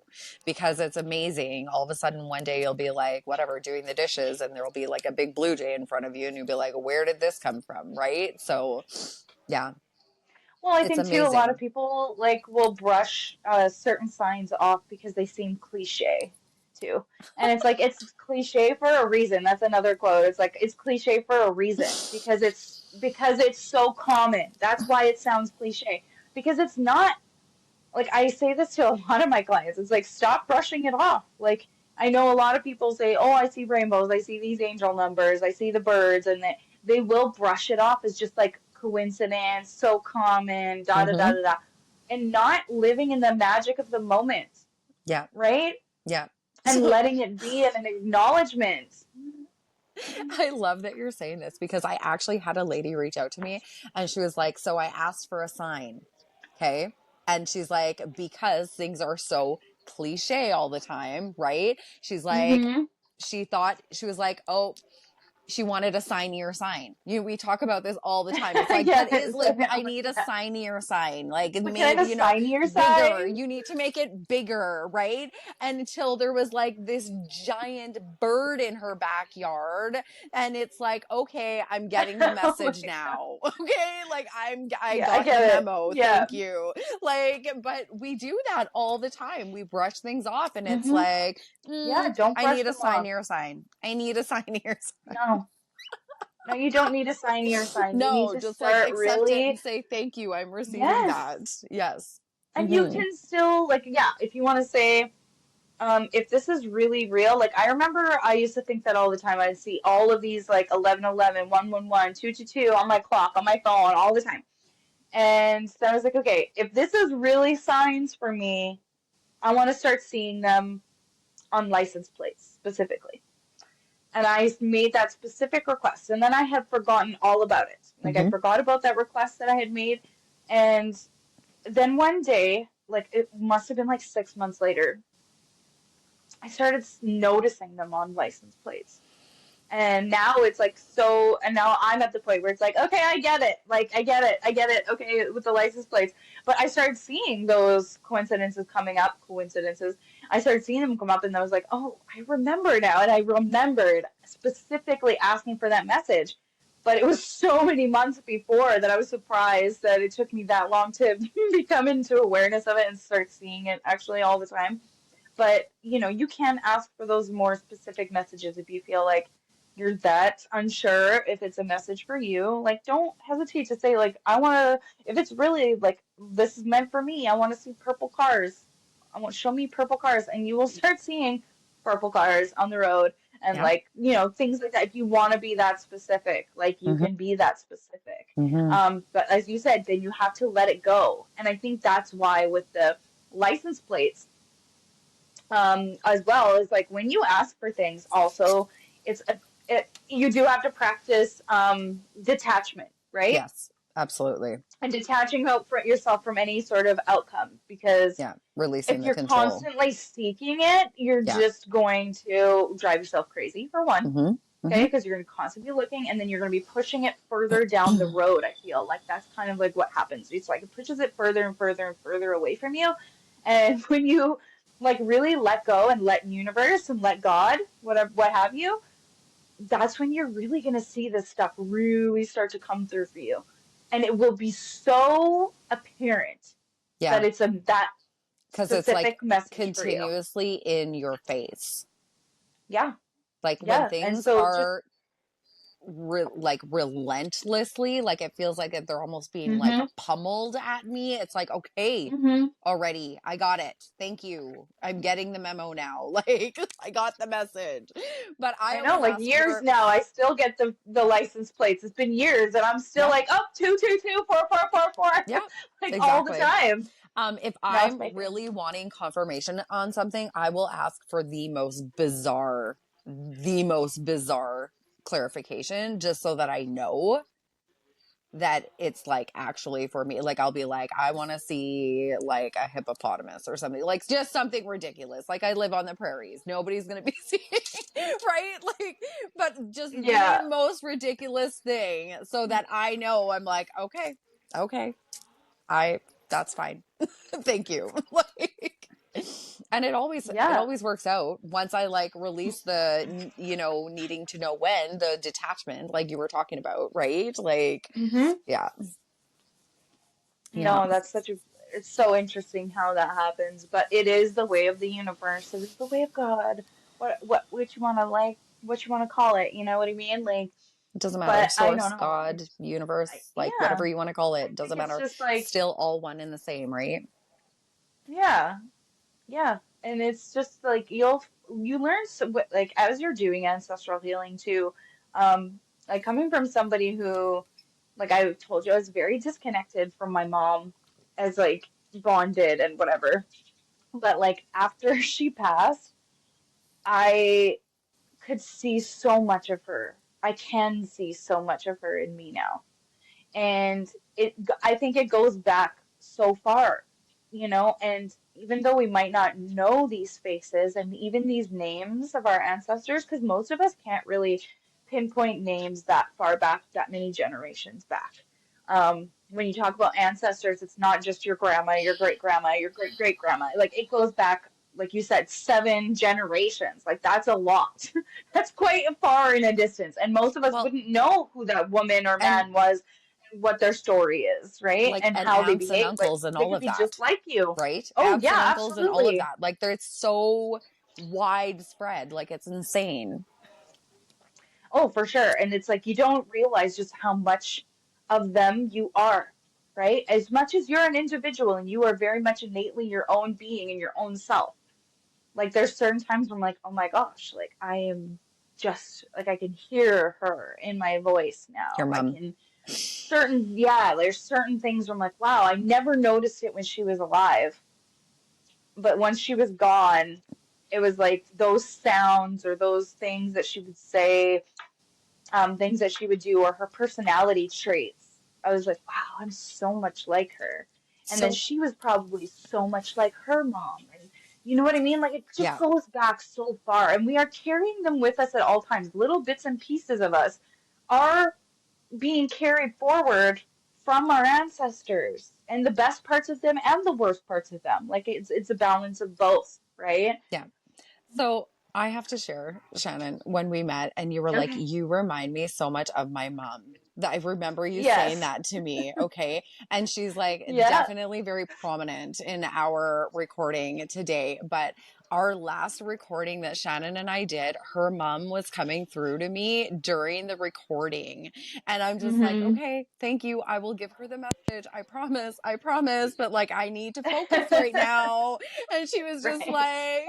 [SPEAKER 2] because it's amazing. All of a sudden, one day you'll be like, whatever, doing the dishes, and there'll be like a big blue jay in front of you, and you'll be like, where did this come from? Right? So, yeah,
[SPEAKER 1] Well, I
[SPEAKER 2] it's
[SPEAKER 1] think too, a lot of
[SPEAKER 2] amazing.
[SPEAKER 1] people like will brush certain signs off because they seem cliche too. And it's like it's cliche for a reason. That's another quote. It's like it's cliche for a reason because it's so common. That's why it sounds cliche. Because it's not, like I say this to a lot of my clients. It's like stop brushing it off. Like I know a lot of people say, "Oh, I see rainbows. I see these angel numbers. I see the birds," and they will brush it off as just like coincidence, so common, da da da
[SPEAKER 2] Mm-hmm.
[SPEAKER 1] da da, and not living in the magic of the moment,
[SPEAKER 2] Yeah.
[SPEAKER 1] right?
[SPEAKER 2] Yeah.
[SPEAKER 1] And
[SPEAKER 2] So
[SPEAKER 1] letting it be an acknowledgement.
[SPEAKER 2] I love that you're saying this, because I actually had a lady reach out to me, and she was like, so I asked for a sign. Okay. And she's like, because things are so cliche all the time, right? She's like,
[SPEAKER 1] Mm-hmm.
[SPEAKER 2] she thought, she was like, oh, she wanted a signier sign. We talk about this all the time. It's like, but
[SPEAKER 1] Yes, I
[SPEAKER 2] I
[SPEAKER 1] know.
[SPEAKER 2] need a
[SPEAKER 1] Yeah.
[SPEAKER 2] signier sign. Like,
[SPEAKER 1] What kind
[SPEAKER 2] maybe,
[SPEAKER 1] of
[SPEAKER 2] you know,
[SPEAKER 1] sign your
[SPEAKER 2] bigger.
[SPEAKER 1] sign?
[SPEAKER 2] You need to make it bigger, right? And until there was like this giant bird in her backyard. And it's like, okay, I'm getting the
[SPEAKER 1] Oh my
[SPEAKER 2] message
[SPEAKER 1] God.
[SPEAKER 2] now. Okay. Like, I
[SPEAKER 1] Yeah, I
[SPEAKER 2] got the
[SPEAKER 1] get it.
[SPEAKER 2] memo.
[SPEAKER 1] Yeah.
[SPEAKER 2] Thank you. Like, but we do that all the time. We brush things off, and it's
[SPEAKER 1] Mm-hmm.
[SPEAKER 2] like,
[SPEAKER 1] Yeah, don't
[SPEAKER 2] I
[SPEAKER 1] brush
[SPEAKER 2] need a
[SPEAKER 1] them off.
[SPEAKER 2] signier sign. I need a signier sign.
[SPEAKER 1] No. No, you don't need to sign your sign. You need
[SPEAKER 2] No,
[SPEAKER 1] to
[SPEAKER 2] just like
[SPEAKER 1] start
[SPEAKER 2] accept it and
[SPEAKER 1] really,
[SPEAKER 2] say thank you. I'm receiving that.
[SPEAKER 1] yes.
[SPEAKER 2] Yes.
[SPEAKER 1] And you
[SPEAKER 2] Hmm.
[SPEAKER 1] can still, like, yeah, if you want to say, if this is really real, like, I remember I used to think that all the time. I'd see all of these, like, 1111, 111, 222 on my clock, on my phone, all the time. And so I was like, okay, if this is really signs for me, I want to start seeing them on license plates specifically. And I made that specific request. And then I had forgotten all about it. Like I
[SPEAKER 2] Hmm.
[SPEAKER 1] forgot about that request that I had made. And then one day, like it must have been like 6 months later, I started noticing them on license plates. And now it's like so, and now I'm at the point where it's like, okay, I get it. Like, I get it. Okay, with the license plates. But I started seeing those coincidences coming up, coincidences. I started seeing them come up, and I was like, oh, I remember now. And I remembered specifically asking for that message. But it was so many months before that I was surprised that it took me that long to become into awareness of it and start seeing it actually all the time. But you can ask for those more specific messages if you feel like you're that unsure if it's a message for you. Like, don't hesitate to say, like, I want to, if it's really like, this is meant for me, I want to see purple cars. Show me purple cars, and you will start seeing purple cars on the road and
[SPEAKER 2] Yeah.
[SPEAKER 1] like, things like that. If you want to be that specific, like you
[SPEAKER 2] Mm-hmm.
[SPEAKER 1] can be that specific.
[SPEAKER 2] Mm-hmm.
[SPEAKER 1] But as you said, then you have to let it go. And I think that's why with the license plates, as well as like when you ask for things also, it's you do have to practice detachment, right?
[SPEAKER 2] Yes, absolutely.
[SPEAKER 1] And detaching yourself from any sort of outcome, because
[SPEAKER 2] Yeah. Releasing
[SPEAKER 1] if
[SPEAKER 2] the
[SPEAKER 1] you're
[SPEAKER 2] control.
[SPEAKER 1] constantly seeking it, you're
[SPEAKER 2] Yeah.
[SPEAKER 1] just going to drive yourself crazy, for one.
[SPEAKER 2] Mm-hmm.
[SPEAKER 1] Okay,
[SPEAKER 2] Mm-hmm.
[SPEAKER 1] because you're going to constantly be looking, and then you're going to be pushing it further down the road. I feel like that's kind of like what happens. It's like it pushes it further and further and further away from you. And when you like really let go and let universe and let God, whatever, what have you, that's when you're really going to see this stuff really start to come through for you. And it will be so apparent that
[SPEAKER 2] Yeah.
[SPEAKER 1] it's that
[SPEAKER 2] Because it's like
[SPEAKER 1] specific message for you.
[SPEAKER 2] continuously in your face.
[SPEAKER 1] Yeah,
[SPEAKER 2] Like when
[SPEAKER 1] yeah. And
[SPEAKER 2] things
[SPEAKER 1] so just,
[SPEAKER 2] are like relentlessly, like it feels like they're almost being like
[SPEAKER 1] mm-hmm,
[SPEAKER 2] pummeled at me. It's like, okay,
[SPEAKER 1] mm-hmm.
[SPEAKER 2] already, I got it. Thank you. I'm getting the memo now. Like I got the message. But I
[SPEAKER 1] I know,
[SPEAKER 2] always
[SPEAKER 1] like
[SPEAKER 2] ask
[SPEAKER 1] years
[SPEAKER 2] for,
[SPEAKER 1] now, I still get the license plates. It's been years, and I'm still
[SPEAKER 2] yeah,
[SPEAKER 1] like, oh, 2224444,
[SPEAKER 2] yeah,
[SPEAKER 1] like all the
[SPEAKER 2] exactly.
[SPEAKER 1] time.
[SPEAKER 2] If
[SPEAKER 1] Now it's
[SPEAKER 2] I'm
[SPEAKER 1] my turn.
[SPEAKER 2] really wanting confirmation on something, I will ask for the most bizarre clarification just so that I know that it's like actually for me. Like I'll be like, I want to see like a hippopotamus or something, like just something ridiculous. Like I live on the prairies. Nobody's going to be seeing, right? Like, but just the
[SPEAKER 1] Yeah,
[SPEAKER 2] most ridiculous thing so that I know I'm like, okay, okay, I, that's fine. Thank you. Like, and it
[SPEAKER 1] yeah.
[SPEAKER 2] always works out once I like release the, needing to know when, the detachment, like you were talking about, right? Like,
[SPEAKER 1] Mm-hmm.
[SPEAKER 2] yeah. Yeah.
[SPEAKER 1] No, it's so interesting how that happens, but it is the way of the universe. It is the way of God. What you want to like, what you want to call it, you know what I mean? Like,
[SPEAKER 2] It doesn't matter.
[SPEAKER 1] but I don't
[SPEAKER 2] Source,
[SPEAKER 1] know.
[SPEAKER 2] God, universe, like
[SPEAKER 1] Yeah,
[SPEAKER 2] whatever you want to call
[SPEAKER 1] I
[SPEAKER 2] it,
[SPEAKER 1] think
[SPEAKER 2] doesn't
[SPEAKER 1] it's
[SPEAKER 2] matter.
[SPEAKER 1] just like,
[SPEAKER 2] Still all one and the same, right?
[SPEAKER 1] yeah. Yeah, and it's just like you learn like as you're doing ancestral healing too, like coming from somebody who, like I told you, I was very disconnected from my mom, as like bonded and whatever. But like after she passed, I could see so much of her. I can see so much of her in me now, and I think it goes back so far, and even though we might not know these faces and even these names of our ancestors, because most of us can't really pinpoint names that far back, that many generations back. When you talk about ancestors, it's not just your grandma, your great grandma, your great great grandma. Like it goes back, like you said, 7 generations. Like that's a lot. That's quite far in a distance, and most of us
[SPEAKER 2] Well,
[SPEAKER 1] wouldn't know who that woman or
[SPEAKER 2] and
[SPEAKER 1] man was, what their story is, right?
[SPEAKER 2] like,
[SPEAKER 1] And
[SPEAKER 2] and
[SPEAKER 1] how they
[SPEAKER 2] aunts and
[SPEAKER 1] behave. Like
[SPEAKER 2] uncles and
[SPEAKER 1] they
[SPEAKER 2] all
[SPEAKER 1] could
[SPEAKER 2] of
[SPEAKER 1] be just
[SPEAKER 2] that,
[SPEAKER 1] like you.
[SPEAKER 2] right?
[SPEAKER 1] Oh
[SPEAKER 2] Aunts and
[SPEAKER 1] yeah,
[SPEAKER 2] uncles and all of
[SPEAKER 1] absolutely.
[SPEAKER 2] that. Like, it's so widespread. Like, it's insane.
[SPEAKER 1] Oh, for sure. And it's like you don't realize just how much of them you are, right? As much as you're an individual and you are very much innately your own being and your own self. Like there's certain times where I'm like, oh my gosh, like I am just like I can hear her in my voice
[SPEAKER 2] Your
[SPEAKER 1] now. I
[SPEAKER 2] mom.
[SPEAKER 1] can yeah, there's certain things where I'm like, wow, I never noticed it when she was alive, but once she was gone, it was like those sounds or those things that she would say, things that she would do, or her personality traits. I was like, wow, I'm so much like her. And then
[SPEAKER 2] So,
[SPEAKER 1] she was probably so much like her mom. And you know what I mean? Like it just
[SPEAKER 2] yeah.
[SPEAKER 1] goes back so far. And we are carrying them with us at all times. Little bits and pieces of us are being carried forward from our ancestors, and the best parts of them and the worst parts of them. Like it's a balance of both, right?
[SPEAKER 2] Yeah. So I have to share, Shannon, when we met and you were like,
[SPEAKER 1] Okay.
[SPEAKER 2] you remind me so much of my mom. That I remember you saying
[SPEAKER 1] Yes.
[SPEAKER 2] that to me. Okay. And she's like
[SPEAKER 1] Yeah.
[SPEAKER 2] definitely very prominent in our recording today. But our last recording that Shannon and I did, her mom was coming through to me during the recording. And I'm just like,
[SPEAKER 1] Mm-hmm.
[SPEAKER 2] okay, thank you. I will give her the message. I promise. I promise. But like, I need to focus right now. And she was just
[SPEAKER 1] Right.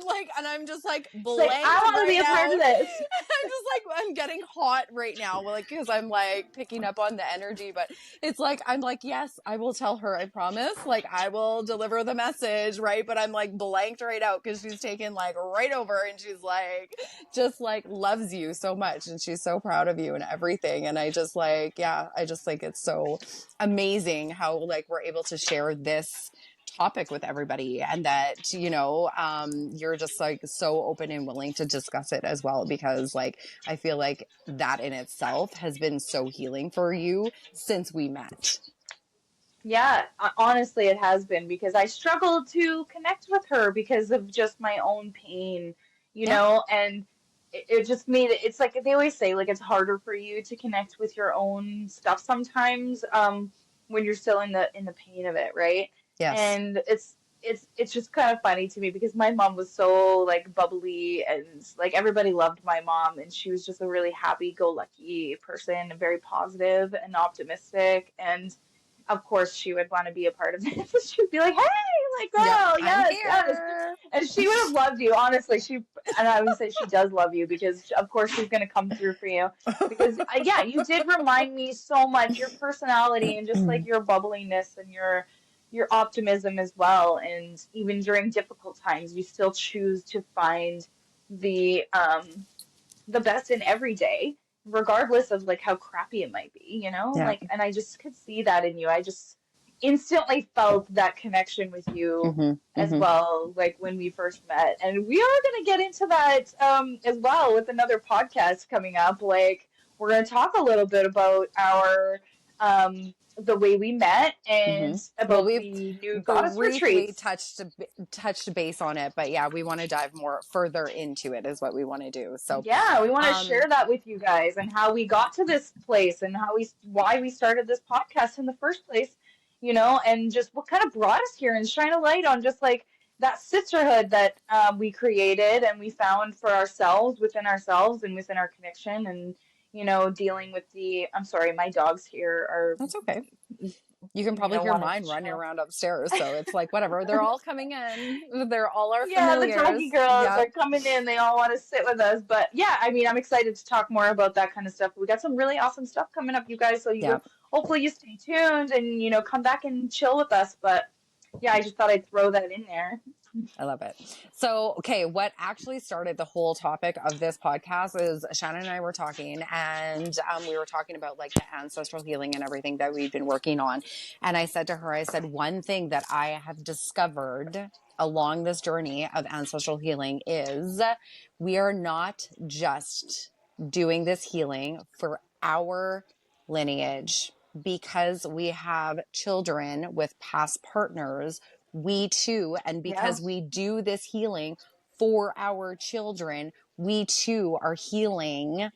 [SPEAKER 2] like, and I'm just like
[SPEAKER 1] She's like, I
[SPEAKER 2] blanked
[SPEAKER 1] want to be
[SPEAKER 2] right
[SPEAKER 1] a part
[SPEAKER 2] out.
[SPEAKER 1] of this.
[SPEAKER 2] I'm just like, I'm getting hot right now. Like, cause I'm like picking up on the energy, but it's like, I'm like, yes, I will tell her. I promise. Like, I will deliver the message. Right. But I'm like blanked right out because she's taken like right over and she's like, just like loves you so much. And she's so proud of you and everything. And I just like, yeah, I just think it's so amazing how like we're able to share this topic with everybody and that you're just like so open and willing to discuss it as well, because like I feel like that in itself has been so healing for you since we met.
[SPEAKER 1] Yeah, honestly, it has been because I struggled to connect with her because of just my own pain,
[SPEAKER 2] Yeah.
[SPEAKER 1] and it just made it, it's like they always say, like it's harder for you to connect with your own stuff sometimes, when you're still in the pain of it, right?
[SPEAKER 2] Yes.
[SPEAKER 1] And it's just kind of funny to me because my mom was so like bubbly and like everybody loved my mom and she was just a really happy-go-lucky person and very positive and optimistic and of course she would want to be a part of this. She'd be like, "Hey, like
[SPEAKER 2] Yep.
[SPEAKER 1] girl,
[SPEAKER 2] I'm
[SPEAKER 1] yes, yes,"
[SPEAKER 2] here.
[SPEAKER 1] and she would have loved you. Honestly, and I would say she does love you because, of course, she's gonna come through for you. Because yeah, you did remind me so much your personality and just like your bubbliness and your optimism as well. And even during difficult times, you still choose to find the um the best in every day, regardless of like how crappy it might be,
[SPEAKER 2] Yeah.
[SPEAKER 1] Like, and I just could see that in you. I just instantly felt that connection with you
[SPEAKER 2] Mm-hmm.
[SPEAKER 1] as
[SPEAKER 2] Mm-hmm.
[SPEAKER 1] well, like when we first met. And we are going to get into that as well with another podcast coming up. Like, we're going to talk a little bit about our the way we met
[SPEAKER 2] Mm-hmm.
[SPEAKER 1] and
[SPEAKER 2] Well,
[SPEAKER 1] about
[SPEAKER 2] we've
[SPEAKER 1] the new goddess
[SPEAKER 2] briefly
[SPEAKER 1] retreats.
[SPEAKER 2] touched base on it, but yeah, we want to dive more further into it is what we want to do. So,
[SPEAKER 1] Yeah, we want to
[SPEAKER 2] um,
[SPEAKER 1] share that with you guys and how we got to this place and why we started this podcast in the first place, and just what kind of brought us here and shine a light on just like that sisterhood that we created and we found for ourselves and within our connection and dealing with I'm sorry, my dogs here are
[SPEAKER 2] that's okay. You can probably hear
[SPEAKER 1] wanting to
[SPEAKER 2] mine running
[SPEAKER 1] chill.
[SPEAKER 2] around upstairs. So it's like, whatever. They're all coming in. They're all our
[SPEAKER 1] Yeah, the doggy
[SPEAKER 2] familiars.
[SPEAKER 1] girls
[SPEAKER 2] Yep.
[SPEAKER 1] are coming in. They all want to sit with us. But yeah, I mean, I'm excited to talk more about that kind of stuff. We got some really awesome stuff coming up, you guys. So
[SPEAKER 2] Yep.
[SPEAKER 1] hopefully you stay tuned and come back and chill with us. But yeah, I just thought I'd throw that in there.
[SPEAKER 2] I love it. So, okay, what actually started the whole topic of this podcast is Shannon and I were talking, and we were talking about like the ancestral healing and everything that we've been working on. And I said to her, I said, one thing that I have discovered along this journey of ancestral healing is we are not just doing this healing for our lineage because we have children with past partners, we too, and
[SPEAKER 1] Yeah,
[SPEAKER 2] because we do this healing for our children, we too are healing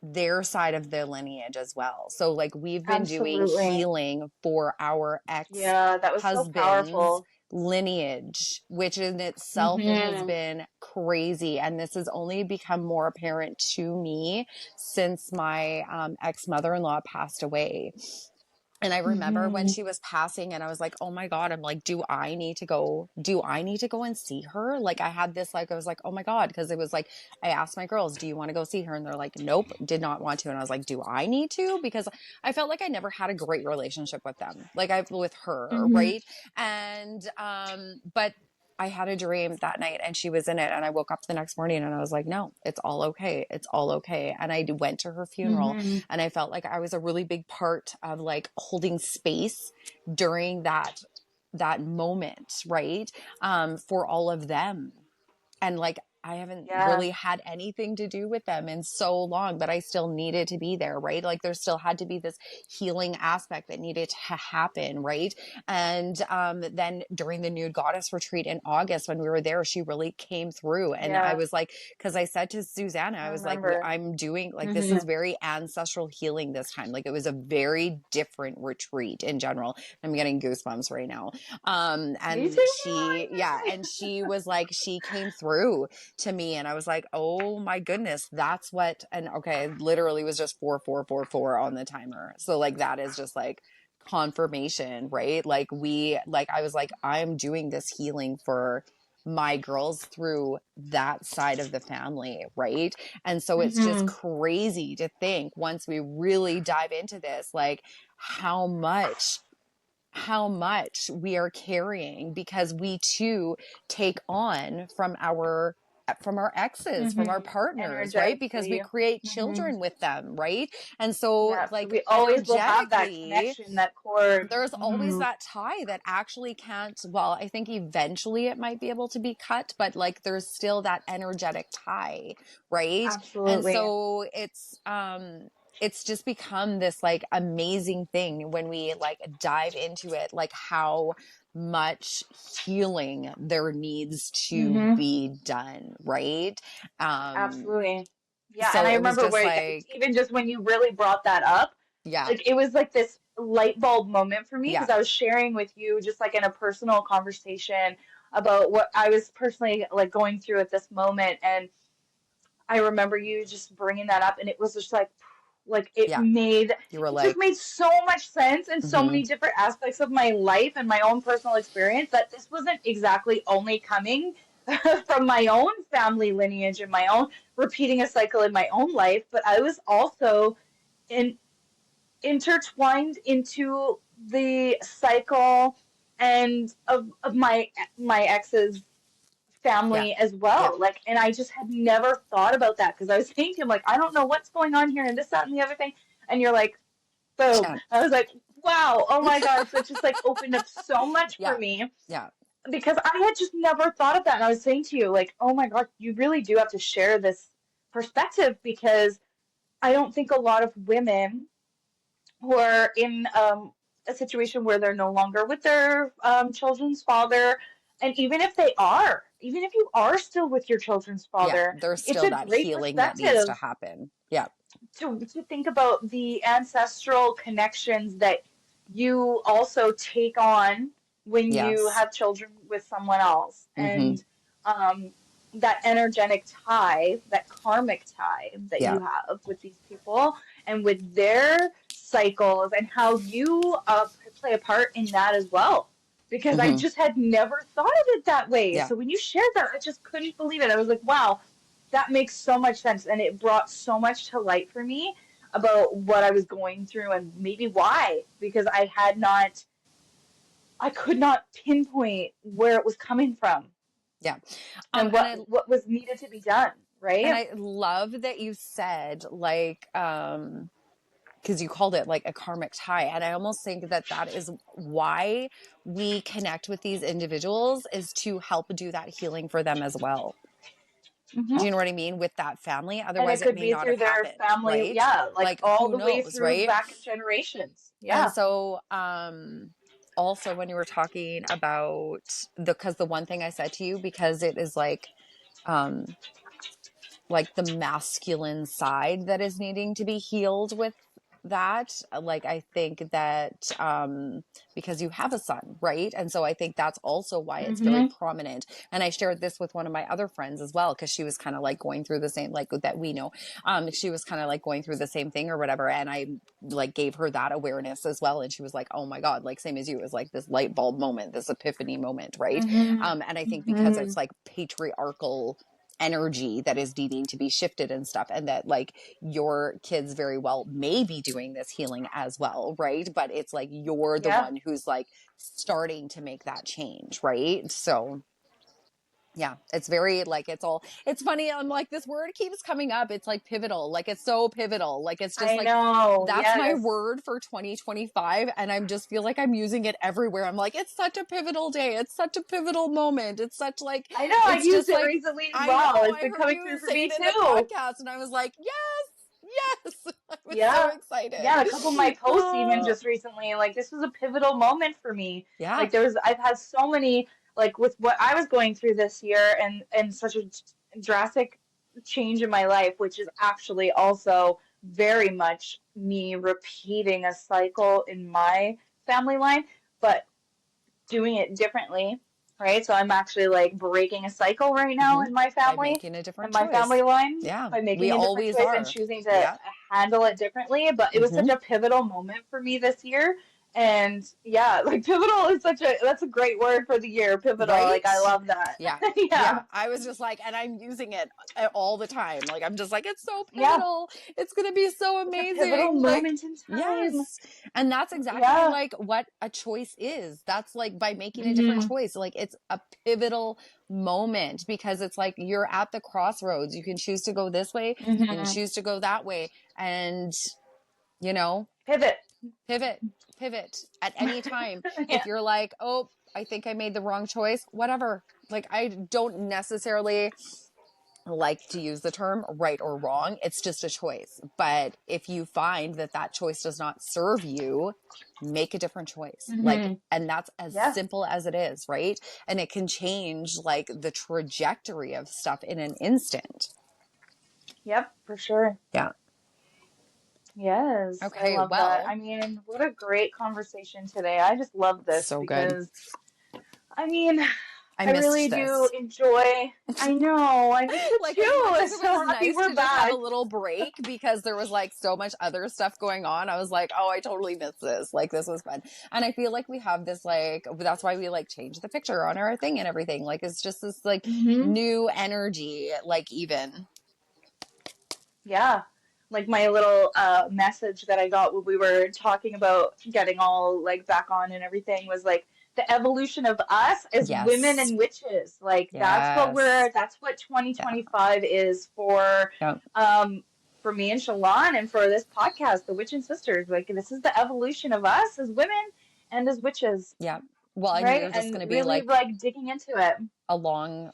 [SPEAKER 2] their side of the lineage as well. So like we've been doing
[SPEAKER 1] absolutely.
[SPEAKER 2] healing for our ex
[SPEAKER 1] Yeah, that was so
[SPEAKER 2] husband's
[SPEAKER 1] powerful.
[SPEAKER 2] lineage, which in itself has
[SPEAKER 1] Hmm.
[SPEAKER 2] been crazy. And this has only become more apparent to me since my ex mother-in-law passed away. And I remember when
[SPEAKER 1] Hmm.
[SPEAKER 2] she was passing and I was like, oh my God, I'm like, do I need to go and see her? Like I had this, like, I was like, oh my God. Cause it was like, I asked my girls, do you want to go see her? And they're like, nope, did not want to. And I was like, do I need to? Because I felt like I never had a great relationship with them, like with her.
[SPEAKER 1] Hmm.
[SPEAKER 2] Right. And, but I had a dream that night and she was in it. And I woke up the next morning and I was like, no, it's all okay. It's all okay. And I went to her funeral
[SPEAKER 1] Hmm.
[SPEAKER 2] and I felt like I was a really big part of like holding space during that moment, right? For all of them. And like I haven't
[SPEAKER 1] Yeah.
[SPEAKER 2] really had anything to do with them in so long, but I still needed to be there, right? Like there still had to be this healing aspect that needed to happen, right? And then during the Nude Goddess retreat in August, when we were there, she really came through. And I
[SPEAKER 1] Yeah.
[SPEAKER 2] was like, because I said to Susanna,
[SPEAKER 1] I
[SPEAKER 2] I was like,
[SPEAKER 1] remember.
[SPEAKER 2] I'm doing like this
[SPEAKER 1] Hmm.
[SPEAKER 2] is very ancestral healing this time. Like it was a very different retreat in general. I'm getting goosebumps right now.
[SPEAKER 1] Me
[SPEAKER 2] And
[SPEAKER 1] too.
[SPEAKER 2] she, yeah, and she was like, she came through to me, and I was like, oh my goodness, that's what. And okay, it literally was just 4444 on the timer, so like that is just like confirmation, right? Like we, like I was like, I'm doing this healing for my girls through that side of the family, right? And so it's just
[SPEAKER 1] Hmm.
[SPEAKER 2] crazy to think, once we really dive into this, like how much we are carrying, because we too take on from our exes, from our
[SPEAKER 1] Hmm.
[SPEAKER 2] partners, right? Because we
[SPEAKER 1] Energetically.
[SPEAKER 2] create
[SPEAKER 1] Hmm.
[SPEAKER 2] children with them, right? And so
[SPEAKER 1] Yeah. So
[SPEAKER 2] like
[SPEAKER 1] we always will have that
[SPEAKER 2] energetically,
[SPEAKER 1] connection, that cord.
[SPEAKER 2] there's always
[SPEAKER 1] Hmm.
[SPEAKER 2] that tie that actually can't, well, I think eventually it might be able to be cut, but like there's still that energetic tie, right? And
[SPEAKER 1] Absolutely.
[SPEAKER 2] so it's just become this like amazing thing when we like dive into it, like how much healing there needs to
[SPEAKER 1] Hmm.
[SPEAKER 2] be done, right? um
[SPEAKER 1] Absolutely. Yeah, and
[SPEAKER 2] so
[SPEAKER 1] I
[SPEAKER 2] it was
[SPEAKER 1] remember
[SPEAKER 2] just
[SPEAKER 1] where
[SPEAKER 2] like,
[SPEAKER 1] even just when you really brought that up,
[SPEAKER 2] yeah,
[SPEAKER 1] like it was like this light bulb moment for me
[SPEAKER 2] yeah,
[SPEAKER 1] because I was sharing with you just like in a personal conversation about what I was personally like going through at this moment, and I remember you just bringing that up, and it was just like
[SPEAKER 2] yeah, you were
[SPEAKER 1] it just
[SPEAKER 2] like,
[SPEAKER 1] made so much sense in so
[SPEAKER 2] mm-hmm,
[SPEAKER 1] many different aspects of my life and my own personal experience that this wasn't exactly only coming from my own family lineage and my own repeating a cycle in my own life, but I was also in intertwined into the cycle and of my ex's
[SPEAKER 2] yeah,
[SPEAKER 1] family as
[SPEAKER 2] yeah,
[SPEAKER 1] well. Like, and I just had never thought about that because I was thinking, to him, like, I don't know what's going on here and this, that, and the other thing. And you're like, boom.
[SPEAKER 2] yeah,
[SPEAKER 1] I was like, wow, oh my God. So it just like opened up so much for
[SPEAKER 2] yeah,
[SPEAKER 1] me
[SPEAKER 2] yeah,
[SPEAKER 1] because I had just never thought of that. And I was saying to you, like, oh my God, you really do have to share this perspective because I don't think a lot of women who are in a situation where they're no longer with their children's father. And even if you are still with your children's
[SPEAKER 2] yeah,
[SPEAKER 1] father,
[SPEAKER 2] there's
[SPEAKER 1] it's
[SPEAKER 2] still
[SPEAKER 1] a
[SPEAKER 2] that
[SPEAKER 1] great
[SPEAKER 2] healing that needs to
[SPEAKER 1] perspective
[SPEAKER 2] happen. Yeah,
[SPEAKER 1] to think about the ancestral connections that you also take on when you
[SPEAKER 2] yes,
[SPEAKER 1] have children with someone else.
[SPEAKER 2] mm-hmm,
[SPEAKER 1] And um, that energetic tie, that karmic tie that
[SPEAKER 2] yeah,
[SPEAKER 1] you have with these people and with their cycles and how you play a part in that as well. Because I
[SPEAKER 2] mm-hmm,
[SPEAKER 1] just had never thought of it that way.
[SPEAKER 2] yeah,
[SPEAKER 1] So when you shared that, I just couldn't believe it. I was like, wow, that makes so much sense. And it brought so much to light for me about what I was going through and maybe why, because I could not pinpoint where it was coming from
[SPEAKER 2] yeah.
[SPEAKER 1] and
[SPEAKER 2] And
[SPEAKER 1] what was needed to be done, right?
[SPEAKER 2] I love that you said like, because you called it like a karmic tie, and I almost think that that is why we connect with these individuals, is to help do that healing for them as well. Do you know
[SPEAKER 1] Hmm.
[SPEAKER 2] what I mean? With that family,
[SPEAKER 1] And
[SPEAKER 2] otherwise
[SPEAKER 1] it
[SPEAKER 2] it
[SPEAKER 1] could
[SPEAKER 2] may
[SPEAKER 1] be
[SPEAKER 2] not
[SPEAKER 1] through
[SPEAKER 2] have
[SPEAKER 1] their
[SPEAKER 2] happened,
[SPEAKER 1] family,
[SPEAKER 2] right?
[SPEAKER 1] yeah, like
[SPEAKER 2] Like
[SPEAKER 1] all
[SPEAKER 2] who
[SPEAKER 1] the way
[SPEAKER 2] knows,
[SPEAKER 1] through
[SPEAKER 2] right?
[SPEAKER 1] back generations.
[SPEAKER 2] And
[SPEAKER 1] Yeah.
[SPEAKER 2] so also when you were talking about because the one thing I said to you, because it is um like the masculine side that is needing to be healed with that, like I think that because you have a son, right? And so I think that's also why it's very
[SPEAKER 1] Hmm.
[SPEAKER 2] prominent. And I shared this with one of my other friends as well, because she was kind of like going through the same, like that we know, she was kind of like going through the same thing or whatever, and I like gave her that awareness as well, and she was like, oh my god, like same as you, it was like this light bulb moment, this epiphany moment, right?
[SPEAKER 1] Hmm.
[SPEAKER 2] And I think because
[SPEAKER 1] Hmm.
[SPEAKER 2] it's like patriarchal energy that is needing to be shifted and stuff, and that like your kids very well may be doing this healing as well, right? But it's like you're the
[SPEAKER 1] Yeah.
[SPEAKER 2] one who's like starting to make that change, right? So Yeah, it's very like it's funny. I'm like, this word keeps coming up. It's like pivotal. Like it's so pivotal. Like it's just
[SPEAKER 1] I
[SPEAKER 2] like
[SPEAKER 1] know.
[SPEAKER 2] that's my
[SPEAKER 1] Yes.
[SPEAKER 2] word for 2025. And I'm just feel like I'm using it everywhere. I'm like, it's such a pivotal day. It's such a pivotal moment. It's such like,
[SPEAKER 1] I know. I've
[SPEAKER 2] it's
[SPEAKER 1] used
[SPEAKER 2] just
[SPEAKER 1] it
[SPEAKER 2] like,
[SPEAKER 1] recently as
[SPEAKER 2] I
[SPEAKER 1] well.
[SPEAKER 2] know
[SPEAKER 1] It's
[SPEAKER 2] I
[SPEAKER 1] been
[SPEAKER 2] heard
[SPEAKER 1] coming
[SPEAKER 2] you
[SPEAKER 1] through for
[SPEAKER 2] say
[SPEAKER 1] me
[SPEAKER 2] it in the
[SPEAKER 1] too.
[SPEAKER 2] podcast and I was like, yes. I was so
[SPEAKER 1] Yeah.
[SPEAKER 2] excited.
[SPEAKER 1] Yeah, a couple of my posts even
[SPEAKER 2] Oh,
[SPEAKER 1] just recently, like this was a pivotal moment for me.
[SPEAKER 2] yeah.
[SPEAKER 1] Like I've had so many, like with what I was going through this year and such a drastic change in my life, which is actually also very much me repeating a cycle in my family line, but doing it differently, right? So I'm actually like breaking a cycle right now
[SPEAKER 2] Hmm.
[SPEAKER 1] in my
[SPEAKER 2] By
[SPEAKER 1] family,
[SPEAKER 2] making a
[SPEAKER 1] in
[SPEAKER 2] different
[SPEAKER 1] my family
[SPEAKER 2] choice.
[SPEAKER 1] line,
[SPEAKER 2] Yeah.
[SPEAKER 1] by
[SPEAKER 2] We
[SPEAKER 1] making a different
[SPEAKER 2] always
[SPEAKER 1] choice and
[SPEAKER 2] are.
[SPEAKER 1] choosing to
[SPEAKER 2] Yeah.
[SPEAKER 1] handle it differently. But it was such
[SPEAKER 2] Hmm.
[SPEAKER 1] a pivotal moment for me this year. And yeah, like pivotal is that's a great word for the year, pivotal. Like I
[SPEAKER 2] Right?
[SPEAKER 1] love that.
[SPEAKER 2] Yeah.
[SPEAKER 1] Yeah.
[SPEAKER 2] Yeah. I was just like, and I'm using it all the time. Like, I'm just like, it's so
[SPEAKER 1] Yeah.
[SPEAKER 2] pivotal. It's going to be so
[SPEAKER 1] Such a pivotal
[SPEAKER 2] amazing. Like,
[SPEAKER 1] moment in time.
[SPEAKER 2] yes. And that's exactly
[SPEAKER 1] Yeah.
[SPEAKER 2] like what a choice is. That's like by making a different
[SPEAKER 1] Hmm.
[SPEAKER 2] choice. Like, it's a pivotal moment because it's like you're at the crossroads. You can choose to go this way, you can
[SPEAKER 1] Hmm.
[SPEAKER 2] choose to go that way. And, you know,
[SPEAKER 1] Pivot.
[SPEAKER 2] pivot, pivot at any time. If
[SPEAKER 1] Yeah.
[SPEAKER 2] you're like, oh, I think I made the wrong choice, whatever. Like, I don't necessarily like to use the term right or wrong. It's just a choice. But if you find that that choice does not serve you, make a different choice. Like,
[SPEAKER 1] Hmm.
[SPEAKER 2] and that's as
[SPEAKER 1] Yeah.
[SPEAKER 2] simple as it is, right? And it can change like the trajectory of stuff in an instant.
[SPEAKER 1] Yep, for sure.
[SPEAKER 2] Yeah.
[SPEAKER 1] Yes, I
[SPEAKER 2] Okay.
[SPEAKER 1] love that.
[SPEAKER 2] Well,
[SPEAKER 1] I mean, what a great conversation today. I just love this
[SPEAKER 2] so good.
[SPEAKER 1] because, I mean,
[SPEAKER 2] I
[SPEAKER 1] I really
[SPEAKER 2] missed
[SPEAKER 1] do
[SPEAKER 2] this.
[SPEAKER 1] enjoy. I know, I missed it
[SPEAKER 2] Like as
[SPEAKER 1] too.
[SPEAKER 2] much
[SPEAKER 1] I'm
[SPEAKER 2] as it
[SPEAKER 1] so
[SPEAKER 2] was
[SPEAKER 1] happy
[SPEAKER 2] nice
[SPEAKER 1] we're
[SPEAKER 2] to just have a
[SPEAKER 1] back.
[SPEAKER 2] little break because there was like so much other stuff going on, I was like, oh, I totally missed this. Like this was fun. And I feel like we have this like that's why we like changed the picture on our thing and everything. Like it's just this like
[SPEAKER 1] Hmm.
[SPEAKER 2] new energy, like even.
[SPEAKER 1] Yeah. Like my little message that I got when we were talking about getting all like back on and everything was like the evolution of us as women
[SPEAKER 2] Yes.
[SPEAKER 1] and witches. Like
[SPEAKER 2] Yes.
[SPEAKER 1] that's what
[SPEAKER 2] Yeah.
[SPEAKER 1] 2025 is
[SPEAKER 2] Yeah.
[SPEAKER 1] um for me and Shalon and for this podcast, the Witchin Sisters. Like this is the evolution of us as women and as witches,
[SPEAKER 2] Yeah. Well, and
[SPEAKER 1] right?
[SPEAKER 2] we're just
[SPEAKER 1] And
[SPEAKER 2] going to be
[SPEAKER 1] really
[SPEAKER 2] like
[SPEAKER 1] like digging into it.
[SPEAKER 2] along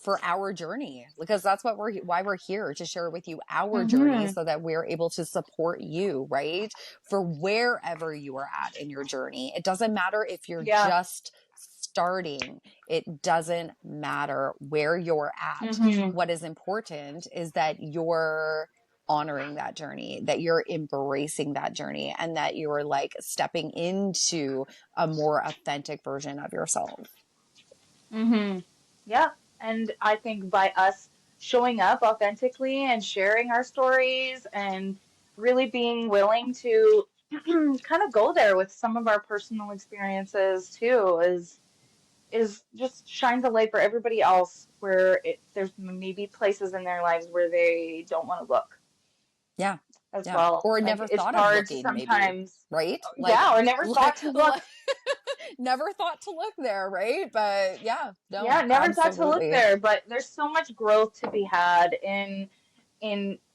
[SPEAKER 2] for our journey because that's what why we're here to share with you our journey
[SPEAKER 1] Hmm.
[SPEAKER 2] so that we're able to support you, right? For wherever you are at in your journey. It doesn't matter if you're
[SPEAKER 1] Yeah.
[SPEAKER 2] just starting. It doesn't matter where you're at.
[SPEAKER 1] Hmm.
[SPEAKER 2] What is important is that you're honoring that journey, that you're embracing that journey and that you're like stepping into a more authentic version of yourself.
[SPEAKER 1] Hmm. Yeah. And I think by us showing up authentically and sharing our stories and really being willing to kind of go there with some of our personal experiences too is just shines a light for everybody else where there's maybe places in their lives where they don't want to look
[SPEAKER 2] Yeah.
[SPEAKER 1] as
[SPEAKER 2] Yeah.
[SPEAKER 1] well.
[SPEAKER 2] Or
[SPEAKER 1] Like
[SPEAKER 2] never
[SPEAKER 1] it's
[SPEAKER 2] thought of
[SPEAKER 1] hard to
[SPEAKER 2] looking, maybe.
[SPEAKER 1] sometimes,
[SPEAKER 2] Right? Like,
[SPEAKER 1] yeah, or never thought to look.
[SPEAKER 2] like never thought to look there, right? But yeah,
[SPEAKER 1] Yeah,
[SPEAKER 2] no,
[SPEAKER 1] never thought to look
[SPEAKER 2] absolutely.
[SPEAKER 1] there, but there's so much growth to be had in